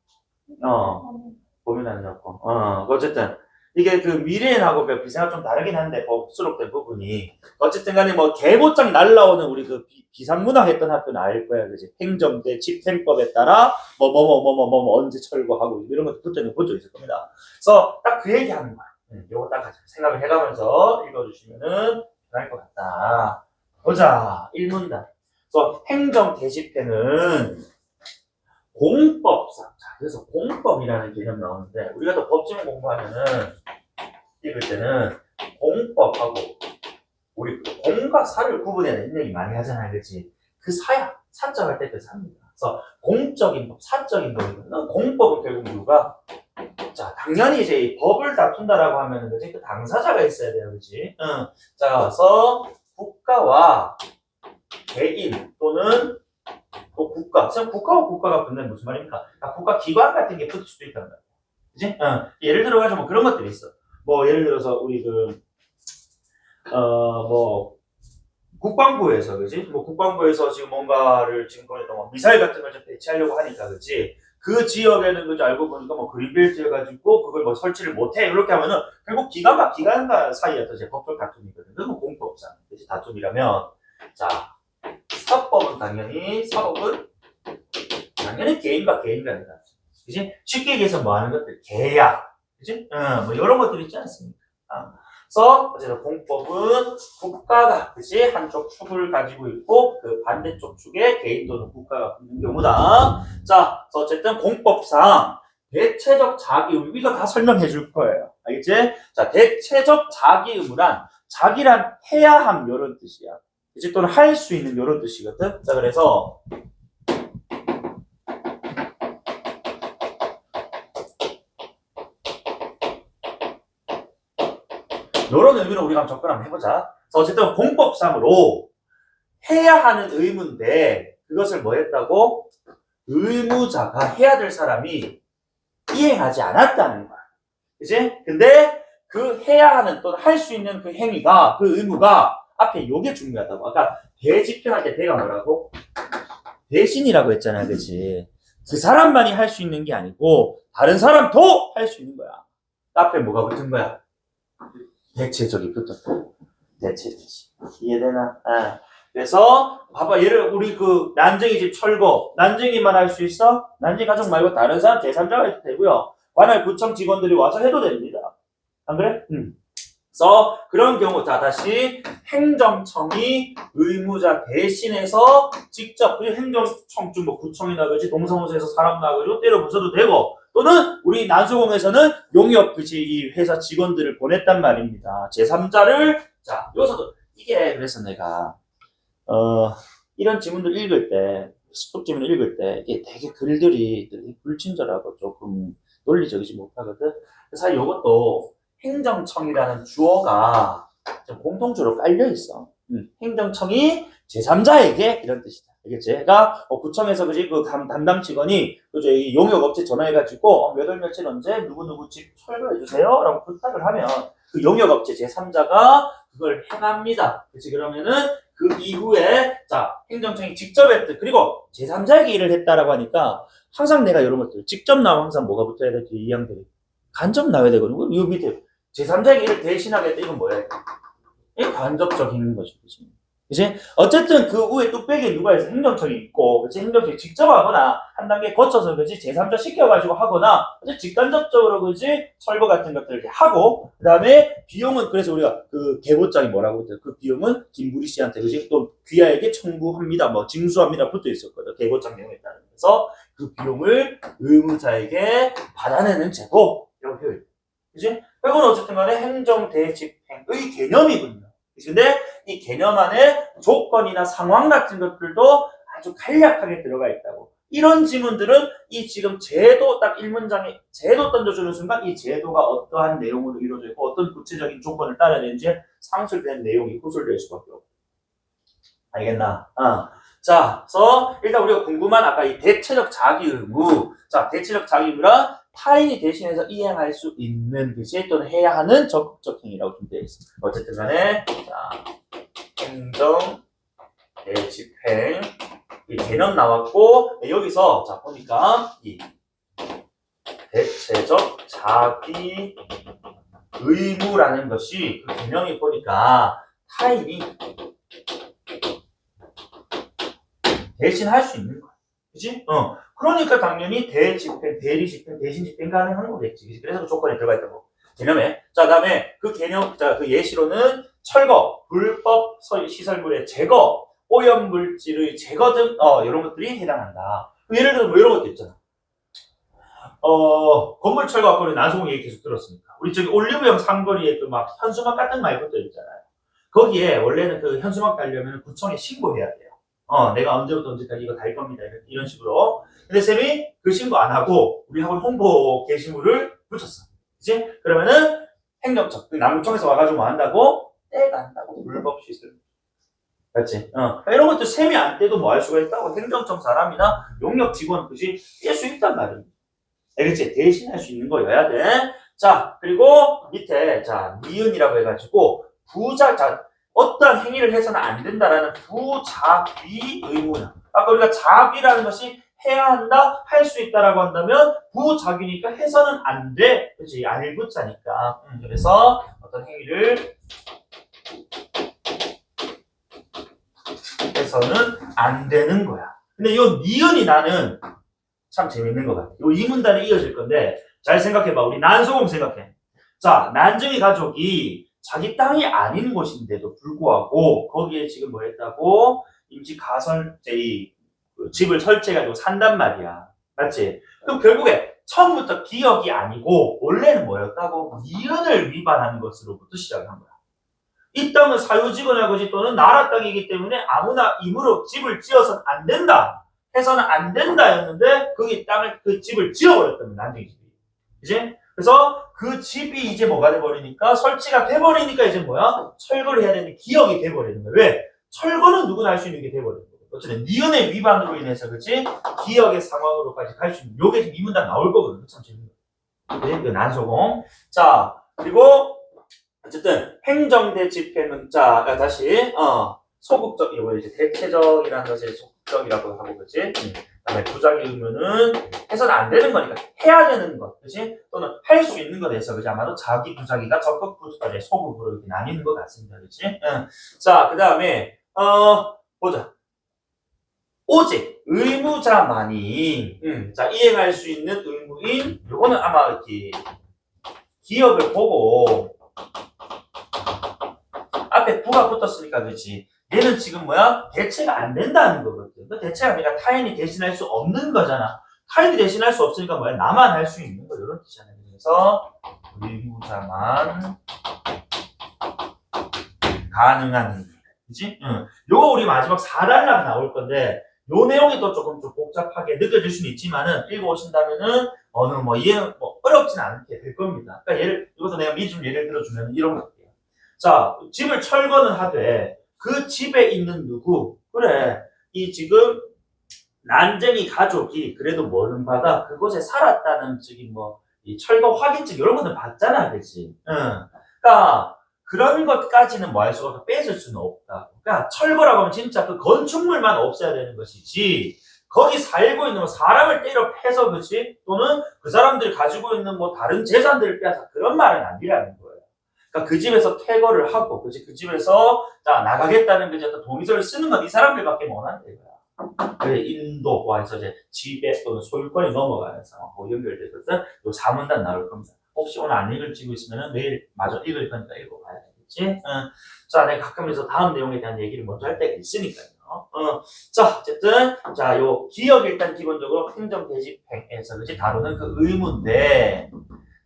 고민 안 해갖고. 어쨌든, 이게 그 미래인하고 비생각 좀 다르긴 한데, 수록된 부분이. 어쨌든 간에 개보장 날라오는 우리 그 비상문학 했던 학교는 알 거야, 그지? 행정대 집행법에 따라, 언제 철거하고, 이런 것도 그때는 본 적 있을 겁니다. 그래서 딱 그 얘기 하는 거야. 요거 딱 같이 생각을 해가면서 읽어주시면은 편할 것 같다. 보자. 1문단. 그래서 행정 대집행은 공법상. 자, 그래서 공법이라는 개념 나오는데, 우리가 또 법지문 공부하면은, 읽을 때는 공법하고, 우리 공과 사를 구분해야 되는 얘기 많이 하잖아요. 그치? 그 사야. 사적 할 때 그 사입니다. 그래서 공적인 법, 사적인 법이면, 공법은 결국 누가? 자, 당연히 이제 이 법을 다툰다라고 하면은, 그치? 그 당사자가 있어야 돼요. 그치? 자, 그래서 국가와 개인 또는 또 국가, 국가와 국가가 붙는 무슨 말입니까? 국가 기관 같은 게 붙을 수도 있다는 거야. 그지? 예를 들어가지고 그런 것들이 있어. 예를 들어서 우리 국방부에서, 그지? 뭐, 국방부에서 지금 뭔가를 지금 거기다 뭐 미사일 같은 걸 좀 배치하려고 하니까, 그지? 그 지역에는, 그지? 알고 보니까 뭐, 그린벨트여가지고, 그걸 뭐 설치를 못해. 이렇게 하면은, 결국 기관과 사이에 또 이제 법적 다툼이거든. 그건 공법상. 그지? 다툼이라면, 자, 사법은 개인과 개인 간이다. 그지? 쉽게 얘기해서 뭐 하는 것들, 계약. 그지? 뭐, 이런 것들 있지 않습니까? 그래서 어쨌든 공법은 국가가 그지 한쪽 축을 가지고 있고 그 반대쪽 축에 개인 또는 국가가 붙는 경우다. 자, 그래서 어쨌든 공법상 대체적 자기 의무 이거 다 설명해 줄 거예요. 알겠지? 자, 대체적 자기 의무란 자기란 해야 함 이런 뜻이야. 그지? 또는 할 수 있는 이런 뜻이거든. 자, 그래서 이런 의미로 우리가 한번 접근 한번 해보자. 그래서 어쨌든 공법상으로 해야 하는 의무인데 그것을 뭐 했다고? 의무자가 해야 될 사람이 이행하지 않았다는 거야. 그치? 근데 그 해야 하는 또는 할 수 있는 그 행위가 그 의무가 앞에 요게 중요하다고. 아까 대집행할 때 대가 뭐라고? 대신이라고 했잖아. 그치? 그 사람만이 할 수 있는 게 아니고 다른 사람도 할 수 있는 거야. 앞에 뭐가 붙은 거야? 대체적이 붙었다. 대체적. 이해되나? 그래서 봐봐 얘를 우리 그 난쟁이 집 철거 난쟁이만 할 수 있어? 난쟁이 가족 말고 다른 사람 제3자가 해도 되고요. 관할 구청 직원들이 와서 해도 됩니다. 안 그래? 그래서 그런 경우 자 다시 행정청이 의무자 대신해서 직접 그리고 행정청 뭐 구청이나 그지 동사무소에서 사람 나가지고 때려 부숴도 되고 또는 우리 난수공에서는 용역 그지 이 회사 직원들을 보냈단 말입니다. 제3자를 자 여기서도 이게 그래서 내가 이런 지문들 읽을 때 수법 지문을 읽을 때 이게 되게 글들이 되게 불친절하고 조금 논리적이지 못하거든. 사실 이것도 행정청이라는 주어가 좀 공통주로 깔려 있어. 행정청이 제3자에게 이런 뜻이다. 알겠지? 그러니까 구청에서 그지 그 담당 직원이 그죠 이 용역업체 전화해가지고 몇 월 며칠 언제 누구 집 철거해 주세요라고 부탁을 하면 그 용역업체 제3자가 그걸 행합니다. 그렇지? 그러면은 그 이후에 자 행정청이 직접 했듯 그리고 제3자에게 일을 했다라고 하니까 항상 내가 이런 것들 직접 나오면 항상 뭐가 붙어야 되지 이 양들이 간접 나와야 되거든요. 이 밑에 제3자에게 일을 대신하겠다 이건 뭐야? 이 간접적인 거죠. 그치? 그치? 어쨌든 그 후에 뚝배기에 누가 해서 행정청이 있고, 그치? 행정청이 직접 하거나, 한 단계 거쳐서, 그치? 제3자 시켜가지고 하거나, 그치? 직간접적으로, 그치? 철거 같은 것들을 이렇게 하고, 그 다음에 비용은, 그래서 우리가 그 계보장이 뭐라고 했죠? 그 비용은 김부리 씨한테, 그치? 또 귀하에게 청구합니다, 뭐, 징수합니다, 붙어 있었거든. 계보장 내용에 따른. 그래서 그 비용을 의무자에게 받아내는 제도, 이런 표현. 그치? 이건 어쨌든 간에 행정대집행의 개념이군요. 근데 이 개념 안에 조건이나 상황 같은 것들도 아주 간략하게 들어가 있다고. 이런 지문들은 이 지금 제도 딱 1문장에 제도 던져주는 순간 이 제도가 어떠한 내용으로 이루어져 있고 어떤 구체적인 조건을 따라야 되는지 상술된 내용이 구술될 수밖에 없고. 알겠나? 자, 그래서 일단 우리가 궁금한 아까 이 대체적 자기 의무. 자, 대체적 자기 의무란 타인이 대신해서 이행할 수 있는 것이 또는 해야 하는 적극적 행위라고 좀 되어 있습니다. 어쨌든 간에 자, 행정 대집행 이 개념 나왔고 여기서 자 보니까 이 대체적 자기 의무라는 것이 그 개념이 보니까 타인이 대신 할 수 있는 거야. 그치? 그러니까 당연히 대집행, 대리집행, 대신집행 가능한 거겠지. 그래서 그 조건에 들어가 있다고. 개념에. 자, 그 다음에 그 개념, 자, 그 예시로는 철거, 불법 시설물의 제거, 오염물질의 제거 등, 이런 것들이 해당한다. 예를 들어 뭐 이런 것도 있잖아. 건물 철거하고 난소공 얘기 계속 들었으니까. 우리 저기 올리브영 상거리에 그 막 현수막 같은 거 많이 붙어 있잖아요. 거기에 원래는 그 현수막 달려면 구청에 신고해야 돼요. 내가 언제부터 언제까지 이거 달 겁니다. 이런 식으로. 근데 쌤이 그 신고 안 하고 우리 학원 홍보 게시물을 붙였어. 그치? 그러면은 행정청, 남구청에서 와가지고 뭐 한다고? 떼간다고. 불법 시설. 그렇지? 이런 것도 쌤이 안 떼도 뭐 할 수가 있다고. 행정청 사람이나 용역 직원, 그지? 뗄 수 있단 말이야. 알겠지? 대신할 수 있는 거여야 돼. 자, 그리고 밑에, 자, 니은이라고 해가지고, 부자, 자, 어떠한 행위를 해서는 안 된다라는 부작위 의무야. 아까 우리가 작위라는 것이 해야 한다, 할 수 있다라고 한다면 부작위니까 해서는 안 돼. 그렇지? 안일부자니까. 그래서 어떤 행위를 해서는 안 되는 거야. 근데 요 니은이 나는 참 재밌는 것 같아. 요 이 문단이 이어질 건데 잘 생각해봐. 우리 난소공 생각해. 자, 난쟁이 가족이 자기 땅이 아닌 곳인데도 불구하고 거기에 지금 뭐 했다고? 임시 가설제의 집을 설치해가지고 산단 말이야. 맞지? 그럼 결국에 처음부터 기억이 아니고 원래는 뭐였다고? 니은을 위반하는 것으로부터 시작을 한 거야. 이 땅은 사유지거나 거지 또는 나라 땅이기 때문에 아무나 임으로 집을 지어서는 안 된다. 해서는 안 된다였는데 거기 땅을 그 집을 지어버렸다면 난쟁이 집이. 그지? 그래서 그 집이 이제 뭐가 돼버리니까 설치가 돼버리니까 이제 뭐야? 철거를 해야 되는 기억이 돼버리는 거야. 왜? 철거는 누구나 할 수 있는 게 돼버리는 거야. 어쨌든 니은의 위반으로 인해서 그치? 기억의 상황으로까지 갈 수 있는 요게 지금 이 문단 나올 거거든. 참 재밌는 거. 그래? 그 난소공. 자, 그리고 어쨌든 행정대 집행은 자 다시 소극적 이거 이제 대체적이라는 것을 소극적이라고 하고 그렇지. 그다음에 부작위 의무는 해서는 안 되는 거니까 해야 되는 것, 그렇지? 또는 할 수 있는 것에서 그지 아마도 자기 부작위가 적극 부작위 소극으로 이렇게 나뉘는 것 같습니다, 그렇지? 자 그다음에 보자. 오직 의무자만이 자 이행할 수 있는 의무인 요거는 아마 이렇게 기억을 보고. 앞에 부가 붙었으니까 그렇지. 얘는 지금 뭐야? 대체가 안 된다는 거거든. 그 대체가 아니라 타인이 대신할 수 없는 거잖아. 타인이 대신할 수 없으니까 뭐야? 나만 할 수 있는 거 이런 뜻이잖아요. 그래서 의무자만 가능한 행위. 그치? 요거 우리 마지막 4단락 나올 건데 요 내용이 또 조금 좀 복잡하게 느껴질 수는 있지만은 읽어오신다면은 어느 뭐 이해는 뭐 어렵진 않게 될 겁니다. 그러니까 이것도 내가 미리 좀 예를 들어주면 이런 거. 자, 집을 철거는 하되 그 집에 있는 누구? 그래, 이 지금 난쟁이 가족이 그래도 뭐는 받아? 그곳에 살았다는 즉이 뭐 이 철거 확인증 이런 것들 받잖아, 그렇지? 그러니까 그런 것까지는 뭐 할 수가 없다. 뺏을 수는 없다. 그러니까 철거라고 하면 진짜 그 건축물만 없애야 되는 것이지. 거기 살고 있는 뭐 사람을 때려 패서 그렇지? 또는 그 사람들이 가지고 있는 뭐 다른 재산들을 빼앗아 그런 말은 아니라는 거예요. 그러니까 그 집에서 퇴거를 하고, 그치? 그 집에서, 자, 나가겠다는 그 어떤 동의서를 쓰는 건 이 사람들밖에 못한대, 이거야. 그래, 인도와에서 이제 지배 또는 소유권이 넘어가는 상황하고 연결돼서 요 4문단 나올 겁니다. 혹시 오늘 안 읽을지고 있으면 내일 마저 읽을 거니까 읽어봐야 되겠지? 자, 내가 가끔에서 다음 내용에 대한 얘기를 먼저 할 때가 있으니까요. 자, 어쨌든, 자, 요 기억 일단 기본적으로 행정대집행에서, 그치? 다루는 그 의무인데,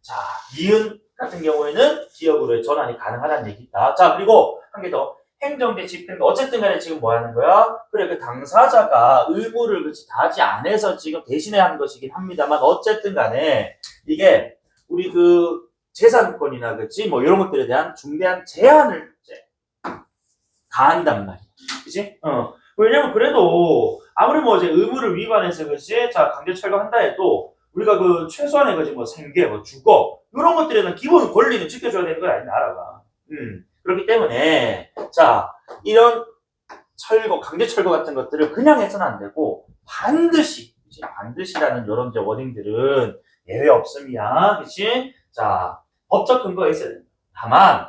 자, 이은 같은 경우에는 기억으로의 전환이 가능하다는 얘기다. 자, 그리고 한 개 더. 행정대 집행. 어쨌든 간에 지금 뭐 하는 거야? 그래, 그 당사자가 의무를 그치, 다하지 않아서 지금 대신해야 하는 것이긴 합니다만, 어쨌든 간에 이게 우리 그 재산권이나 그치, 뭐 이런 것들에 대한 중대한 제한을 이제 가한단 말이야. 그치? 왜냐면 그래도 아무리 뭐 이제 의무를 위반해서 그치, 자, 강제 철거한다 해도 우리가 그 최소한의 거지 뭐 생계, 뭐 주거 이런 것들에 대한 기본 권리는 지켜줘야 되는 거 아니야, 나라가. 그렇기 때문에 자 이런 철거, 강제 철거 같은 것들을 그냥 해서는 안 되고 반드시, 그치? 반드시라는 이런 이제 워딩들은 예외 없음이야, 그렇지? 자 법적 근거가 있어야 된다. 다만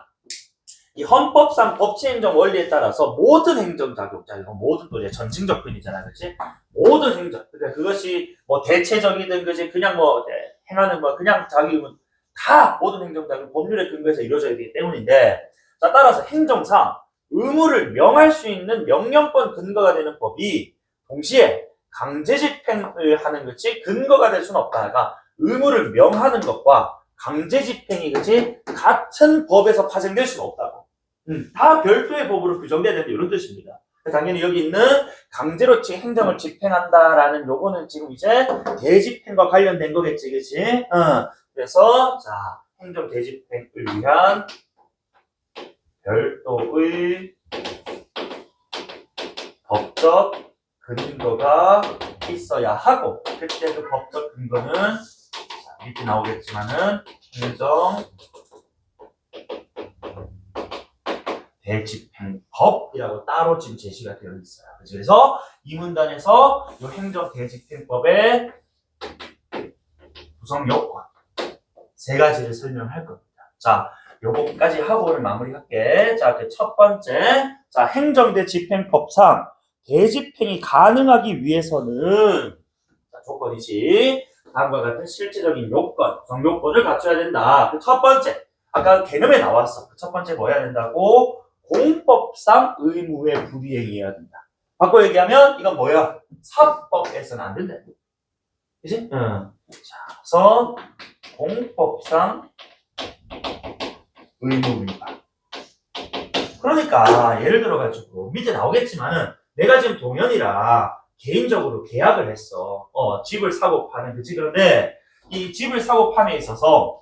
이 헌법상 법치행정 원리에 따라서 모든 행정 자격자, 이건 모든 또 이제 전칭적 표현이잖아, 그렇지? 모든 행정, 그러니까 그것이 뭐 대체적이든 그지 그냥 뭐 행하는 뭐 그냥 자기 의무 다 모든 행정 자격 법률에 근거해서 이루어져야 되기 때문인데, 자 따라서 행정상 의무를 명할 수 있는 명령권 근거가 되는 법이 동시에 강제 집행을 하는 것이 근거가 될 수는 없다. 그러니까 의무를 명하는 것과 강제 집행이 그치 같은 법에서 파생될 수는 없다고. 다 별도의 법으로 규정돼야 된다 이런 뜻입니다. 당연히 여기 있는 강제로 행정을 집행한다라는 요거는 지금 이제 대집행과 관련된 거겠지, 그치? 그래서 자 행정 대집행을 위한 별도의 법적 근거가 있어야 하고, 그때 그 법적 근거는 자, 밑에 나오겠지만은 행정 대집행법이라고 따로 지금 제시가 되어 있어요. 그래서 이 문단에서 이 행정대집행법의 구성 요건 세 가지를 설명할 겁니다. 자, 요거까지 하고 오늘 마무리할게. 자, 그 첫 번째, 자, 행정대집행법상 대집행이 가능하기 위해서는 자, 조건이지. 다음과 같은 실제적인 요건, 구성 요건을 갖춰야 된다. 그 첫 번째, 아까 개념에 나왔어. 그 첫 번째 뭐 해야 된다고? 공법상 의무의 불이행이어야 된다. 바꿔 얘기하면 이건 뭐야? 사법에서는 안 된다. 그치? 응. 자, 그래서 공법상 의무 위반. 그러니까 예를 들어가지고 밑에 나오겠지만은 내가 지금 동현이랑 개인적으로 계약을 했어. 집을 사고 파는 그치? 그런데 이 집을 사고 팜에 있어서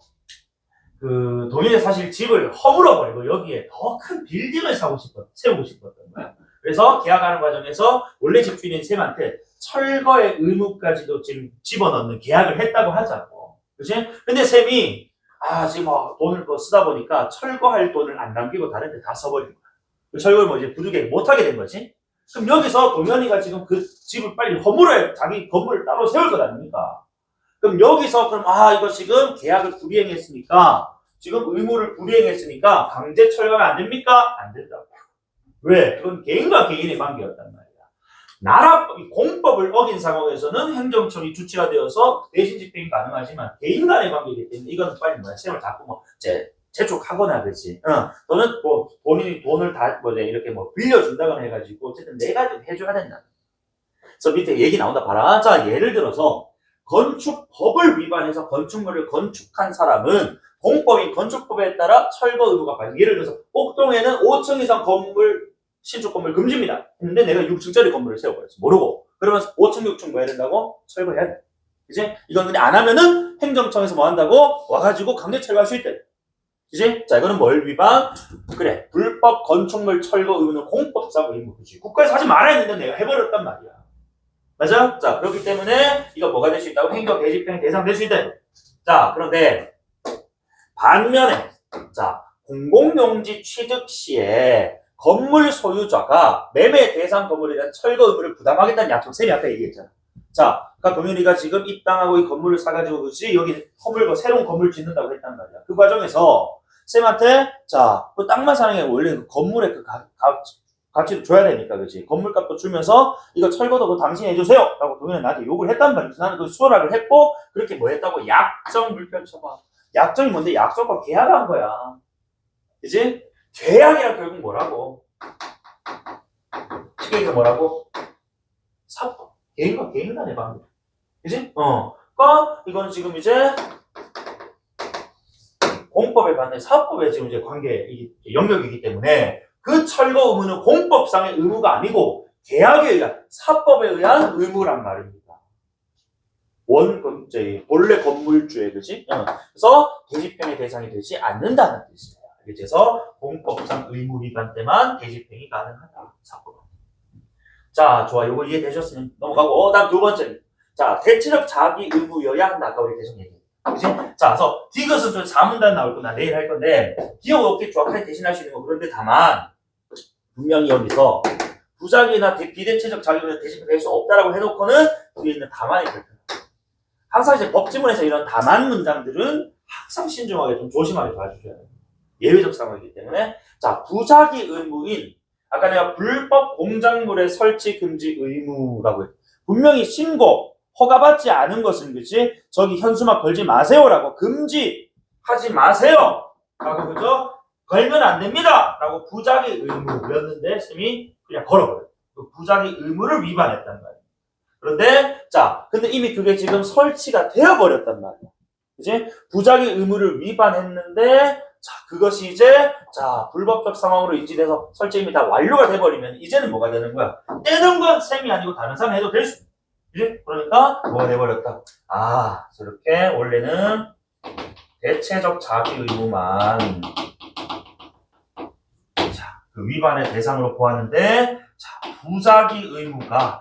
그 동현이 사실 집을 허물어 버리고 여기에 더 큰 빌딩을 세우고 싶었던 거야. 그래서 계약하는 과정에서 원래 집주인인 쌤한테 철거의 의무까지도 지금 집어넣는 계약을 했다고 하자고. 그치? 근데 쌤이 지금 돈을 쓰다 보니까 철거할 돈을 안 남기고 다른 데 다 써버린 거야. 철거를 이제 부득이 못하게 된 거지. 그럼 여기서 동현이가 지금 그 집을 빨리 허물어야 자기 건물을 따로 세울 것 아닙니까? 그럼 여기서 이거 지금 계약을 불이행했으니까 지금 의무를 불이행했으니까 강제 철거가 안 됩니까? 안 된다고. 왜? 그건 개인과 개인의 관계였단 말이야. 나라 공법을 어긴 상황에서는 행정청이 주체가 되어서 대신 집행이 가능하지만 개인 간의 관계이기 때문에 이건 빨리 쌤을 자꾸 재촉하거나 그렇지. 또는 본인이 돈을 다 이렇게 빌려준다거나 해가지고 어쨌든 내가 좀 해줘야 된다. 그래서 밑에 얘기 나온다 봐라. 자, 예를 들어서 건축법을 위반해서 건축물을 건축한 사람은 공법인 건축법에 따라 철거 의무가 발생. 예를 들어서 옥동에는 5층 이상 건물 신축 건물 금지입니다. 근데 내가 6층짜리 건물을 세워버렸어. 모르고. 그러면 5층, 6층 뭐 해야 된다고? 철거해야 돼. 그치? 이건 근데 안 하면은 행정청에서 뭐 한다고? 와가지고 강제 철거할 수 있대. 그치? 자, 이거는 뭘 위반? 그래. 불법 건축물 철거 의무는 공법상 의무. 그치? 국가에서 하지 말아야 했는데 내가 해버렸단 말이야. 맞아? 자, 그렇기 때문에 이거 뭐가 될 수 있다고? 행정 대집행의 대상 될 수 있다. 자, 그런데 반면에 자, 공공용지 취득 시에 건물 소유자가 매매 대상 건물에 대한 철거 의무를 부담하겠다는 약속 쌤이 아까 얘기했잖아. 자, 그러니까 동현이가 지금 이 땅하고 이 건물을 사가지고 그지 여기 허물고 새로운 건물 짓는다고 했단 말이야. 그 과정에서 쌤한테 자, 그 땅만 사는 게 원래 그 건물의 그 가치도 줘야 되니까 그지. 건물값도 주면서 이거 철거도 그 당신이 해주세요 라고 동현이 나한테 욕을 했단 말이야. 나는 그 수월하게 했고 그렇게 뭐 했다고 약정 불편 쳐봐. 약정이 뭔데? 약속과 계약한 거야. 그치? 계약이란 결국 뭐라고? 쉽게 얘기해서 뭐라고? 사법. 개인과 개인 간의 관계. 그치? 그러니까 이거는 지금 이제 공법에 반해 사법의 지금 이제 관계 영역이기 때문에 그 철거 의무는 공법상의 의무가 아니고 계약에 의한 사법에 의한 의무란 말입니다. 본래 건물주의 그지? 그래서 대집행의 대상이 되지 않는다는 뜻이에요. 그래서 공법상 의무 위반 때만 대집행이 가능하다. 사법. 자, 좋아. 요거 이해되셨으면 넘어가고 다음 두 번째. 자, 대체적 자기 의무여야 한다. 아까 우리 계속 얘기했죠. 그치? 자, 그래서 디귿은 좀 4문단 나올 거나 내일 할 건데 기억 없게 정확하게 대신할 수 있는 거. 그런데 다만 분명히 여기서 부작위나 비대체적 자기 의무는 대집행될 수 없다라고 해놓고는 뒤에 있는 다만이 그렇다. 항상 이제 법지문에서 이런 다만 문장들은 항상 신중하게 좀 조심하게 봐주셔야 돼요. 예외적 상황이기 때문에. 자, 부작위 의무인 아까 내가 불법 공작물의 설치 금지 의무라고 했죠. 분명히 신고 허가받지 않은 것은 그치? 저기 현수막 걸지 마세요라고 금지하지 마세요 라고 그죠? 걸면 안 됩니다 라고 부작위 의무였는데 쌤이 그냥 걸어버려요. 그 부작위 의무를 위반했단 말이에요. 그런데 자, 근데 이미 그게 지금 설치가 되어버렸단 말이야. 그치? 부작위 의무를 위반했는데 자, 그것이 이제 자, 불법적 상황으로 인지돼서 설치 이미 다 완료가 돼버리면 이제는 뭐가 되는 거야? 떼는 건 쌤이 아니고 다른 사람이 해도 될 수 있어. 그치? 그러니까 뭐가 돼버렸다? 저렇게 원래는 대체적 자기 의무만 자, 그 위반의 대상으로 보았는데 자, 부작위 의무가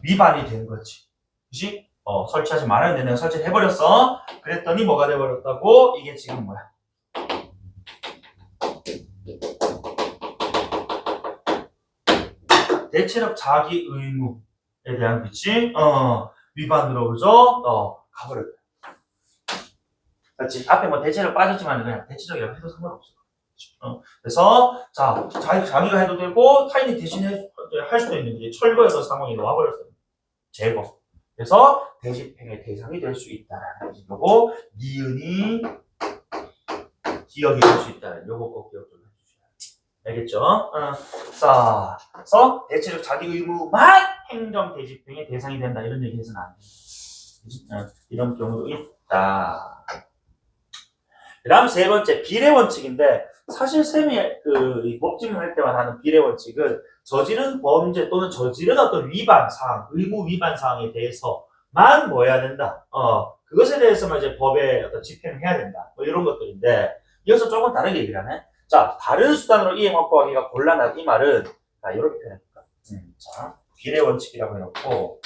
위반이 된 거지. 그치? 설치하지 말아야 되는데 설치를 해버렸어. 그랬더니 뭐가 돼버렸다고? 이게 지금 뭐야? 대체적 자기 의무에 대한 그치? 위반으로 그죠? 가버려요. 그렇지. 앞에 뭐 대체적 빠졌지만 그냥 대체적이라고 해도 상관없어. 그래서 자기가 해도 되고 타인이 대신에 할 수도 있는 게 철거해서 상황이 와버렸어요. 제거. 그래서 대집행의 대상이 될 수 있다라는 거지. 요거 니은이 기억이 될 수 있다는 요거 꼭 기억 좀 해주셔야 돼요. 알겠죠? 자, 그래서 대체적 자기 의무만 행정 대집행의 대상이 된다 이런 얘기 해서는 안 돼요. 이런 경우도 있다. 그 다음 세 번째 비례 원칙인데 사실 쌤이 이 법질문 할 때만 하는 비례 원칙은 저지른 범죄 또는 저지른 어떤 위반 사항, 의무 위반 사항에 대해서만 뭐 해야 된다. 그것에 대해서만 이제 법에 어떤 집행을 해야 된다. 뭐 이런 것들인데 이것은 조금 다르게 얘기를 하네. 자, 다른 수단으로 이행 확보하기가 곤란하다. 이 말은 자, 이렇게 표현할까. 자, 비례 원칙이라고 해놓고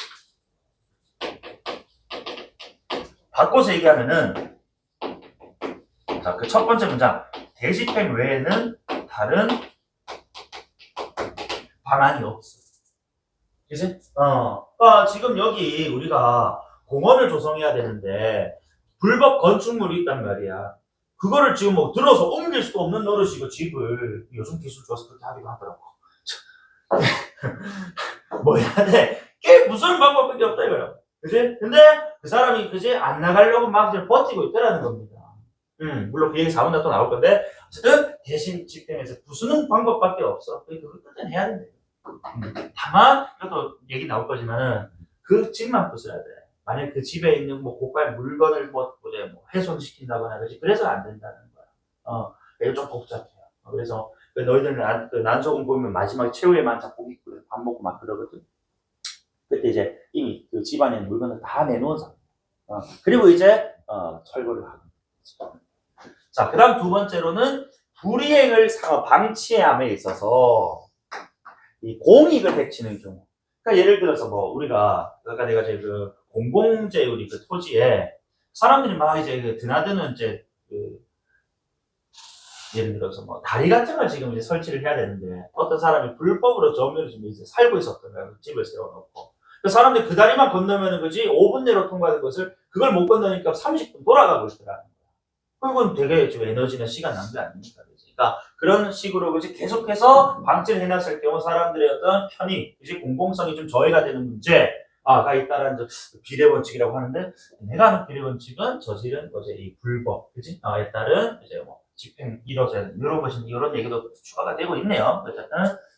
바꿔서 얘기하면은 자, 그 첫 번째 문장 대집행 외에는 다른 방안이 없어. 그치? 지금 여기 우리가 공원을 조성해야 되는데 불법 건축물이 있단 말이야. 그거를 지금 뭐 들어서 옮길 수도 없는 노릇이고 집을 요즘 기술 좋아서 그렇게 하기도 하더라고. 뭐 해야 돼? 꽤 무슨 방법밖에 없다 이거야. 그치? 근데 그 사람이 그치? 안 나가려고 막 버티고 있다라는 겁니다. 물론 그 얘기 4분 더 나올 건데 어쨌든 대신 집행해서 부수는 방법밖에 없어. 그걸 끝내 해야 된대. 다만 이것도 얘기 나올 거지만은 그 집만 부숴야 돼. 만약 그 집에 있는 뭐 고가의 물건을 뭐 훼손시킨다거나 그렇지 그래서 안 된다는 거야. 이거 좀 복잡해요. 그래서 너희들 난소금 보면 마지막에 최후의 만찬 고기 끓여 밥 먹고 막 그러거든. 그때 이제 이미 그 집안에 있는 물건을 다 내놓은 상태. 그리고 이제 철거를 하는 거지. 자, 그 다음 두 번째로는 불이행을 방치함에 있어서 이 공익을 해치는 경우. 그러니까 예를 들어서 뭐 우리가 아까 내가 이제 그 공공재 우리 그 토지에 사람들이 막 이제 그 드나드는 이제 그 예를 들어서 뭐 다리 같은 걸 지금 이제 설치를 해야 되는데 어떤 사람이 불법으로 저 면에 좀 이제 살고 있었던 거야. 집을 세워놓고. 그 사람들이 그 다리만 건너면은 그지 5분 내로 통과하는 것을 그걸 못 건너니까 30분 돌아가고 있더라는 거야. 그건 되게 좀 에너지나 시간 낭비 아닙니까? 그러니까 그런 식으로 그지 계속해서 방치를 해놨을 경우 사람들의 어떤 편익, 그지 공공성이 좀 저해가 되는 문제가 있다라는 비례 원칙이라고 하는데 내가 하는 비례 원칙은 저지른 어제 이 불법, 그지? 에 따른 이제 뭐 집행 이뤄져야 되는 이런 것이 이런 얘기도 추가가 되고 있네요. 어쨌든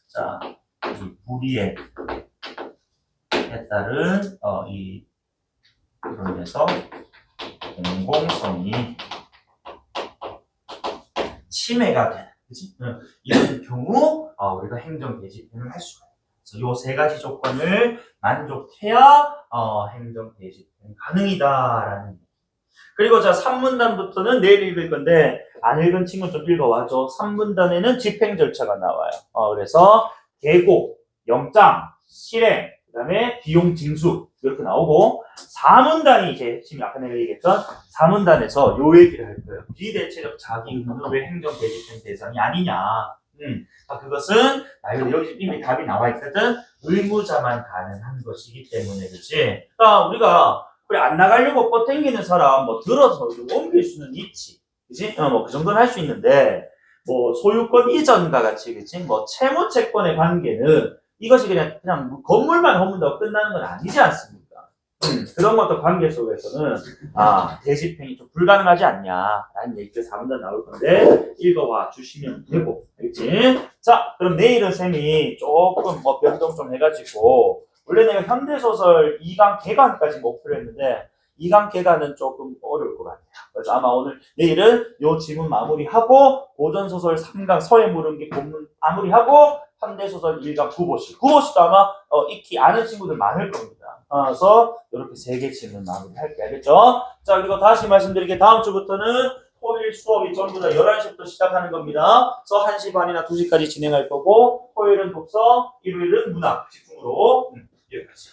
자, 이 불이에 따른 이 그런 데서 공공성이 침해가 되는, 그치? 이런 경우, 우리가 행정 대집행을 할 수가 있어요. 그래서 요 세 가지 조건을 만족해야, 행정 대집행 가능이다라는. 그리고 자, 3문단부터는 내일 읽을 건데, 안 읽은 친구 좀 읽어와줘. 3문단에는 집행 절차가 나와요. 그래서, 계고, 영장, 실행, 그 다음에 비용 징수, 이렇게 나오고, 4문단이 이제 핵심이 아까 내가 얘기했던 4문단에서 요 얘기를 할 거예요. 비대체적 자기 의무는 왜 행정 대집행 대상이 아니냐. 그것은 여기 이미 답이 나와 있거든. 의무자만 가능한 것이기 때문에 그렇지. 그러니까 우리가 그래 안 나가려고 뻗당기는 사람 뭐 들어서 옮길 수는 있지. 그렇지? 뭐 그 정도는 할 수 있는데 뭐 소유권 이전과 같이 그렇지? 뭐 채무 채권의 관계는 이것이 그냥 건물만 허문다고 끝나는 건 아니지 않습니까? 그런 것도 관계 속에서는 대집행이 좀 불가능하지 않냐라는 얘기가 4문단 나올 건데 읽어와 주시면 되고 알겠지? 자, 그럼 내일은 쌤이 조금 뭐 변동 좀 해가지고 원래 내가 현대소설 2강 개간까지 목표로 했는데 2강 개간은 조금 어려울 것 같아요. 그래서 아마 내일은 요 지문 마무리하고 고전소설 3강 서해 물음기 본문 마무리하고 현대소설 1강 9보시. 아마 익히 아는 친구들 많을 겁니다. 그래서 이렇게 3개 질문 마무리할게요. 알겠죠? 자, 그리고 다시 말씀드릴게요. 다음 주부터는 토요일 수업이 전부 다 11시부터 시작하는 겁니다. 그래서 1시 반이나 2시까지 진행할 거고 토요일은 독서, 일요일은 문학 집중으로 여기까지.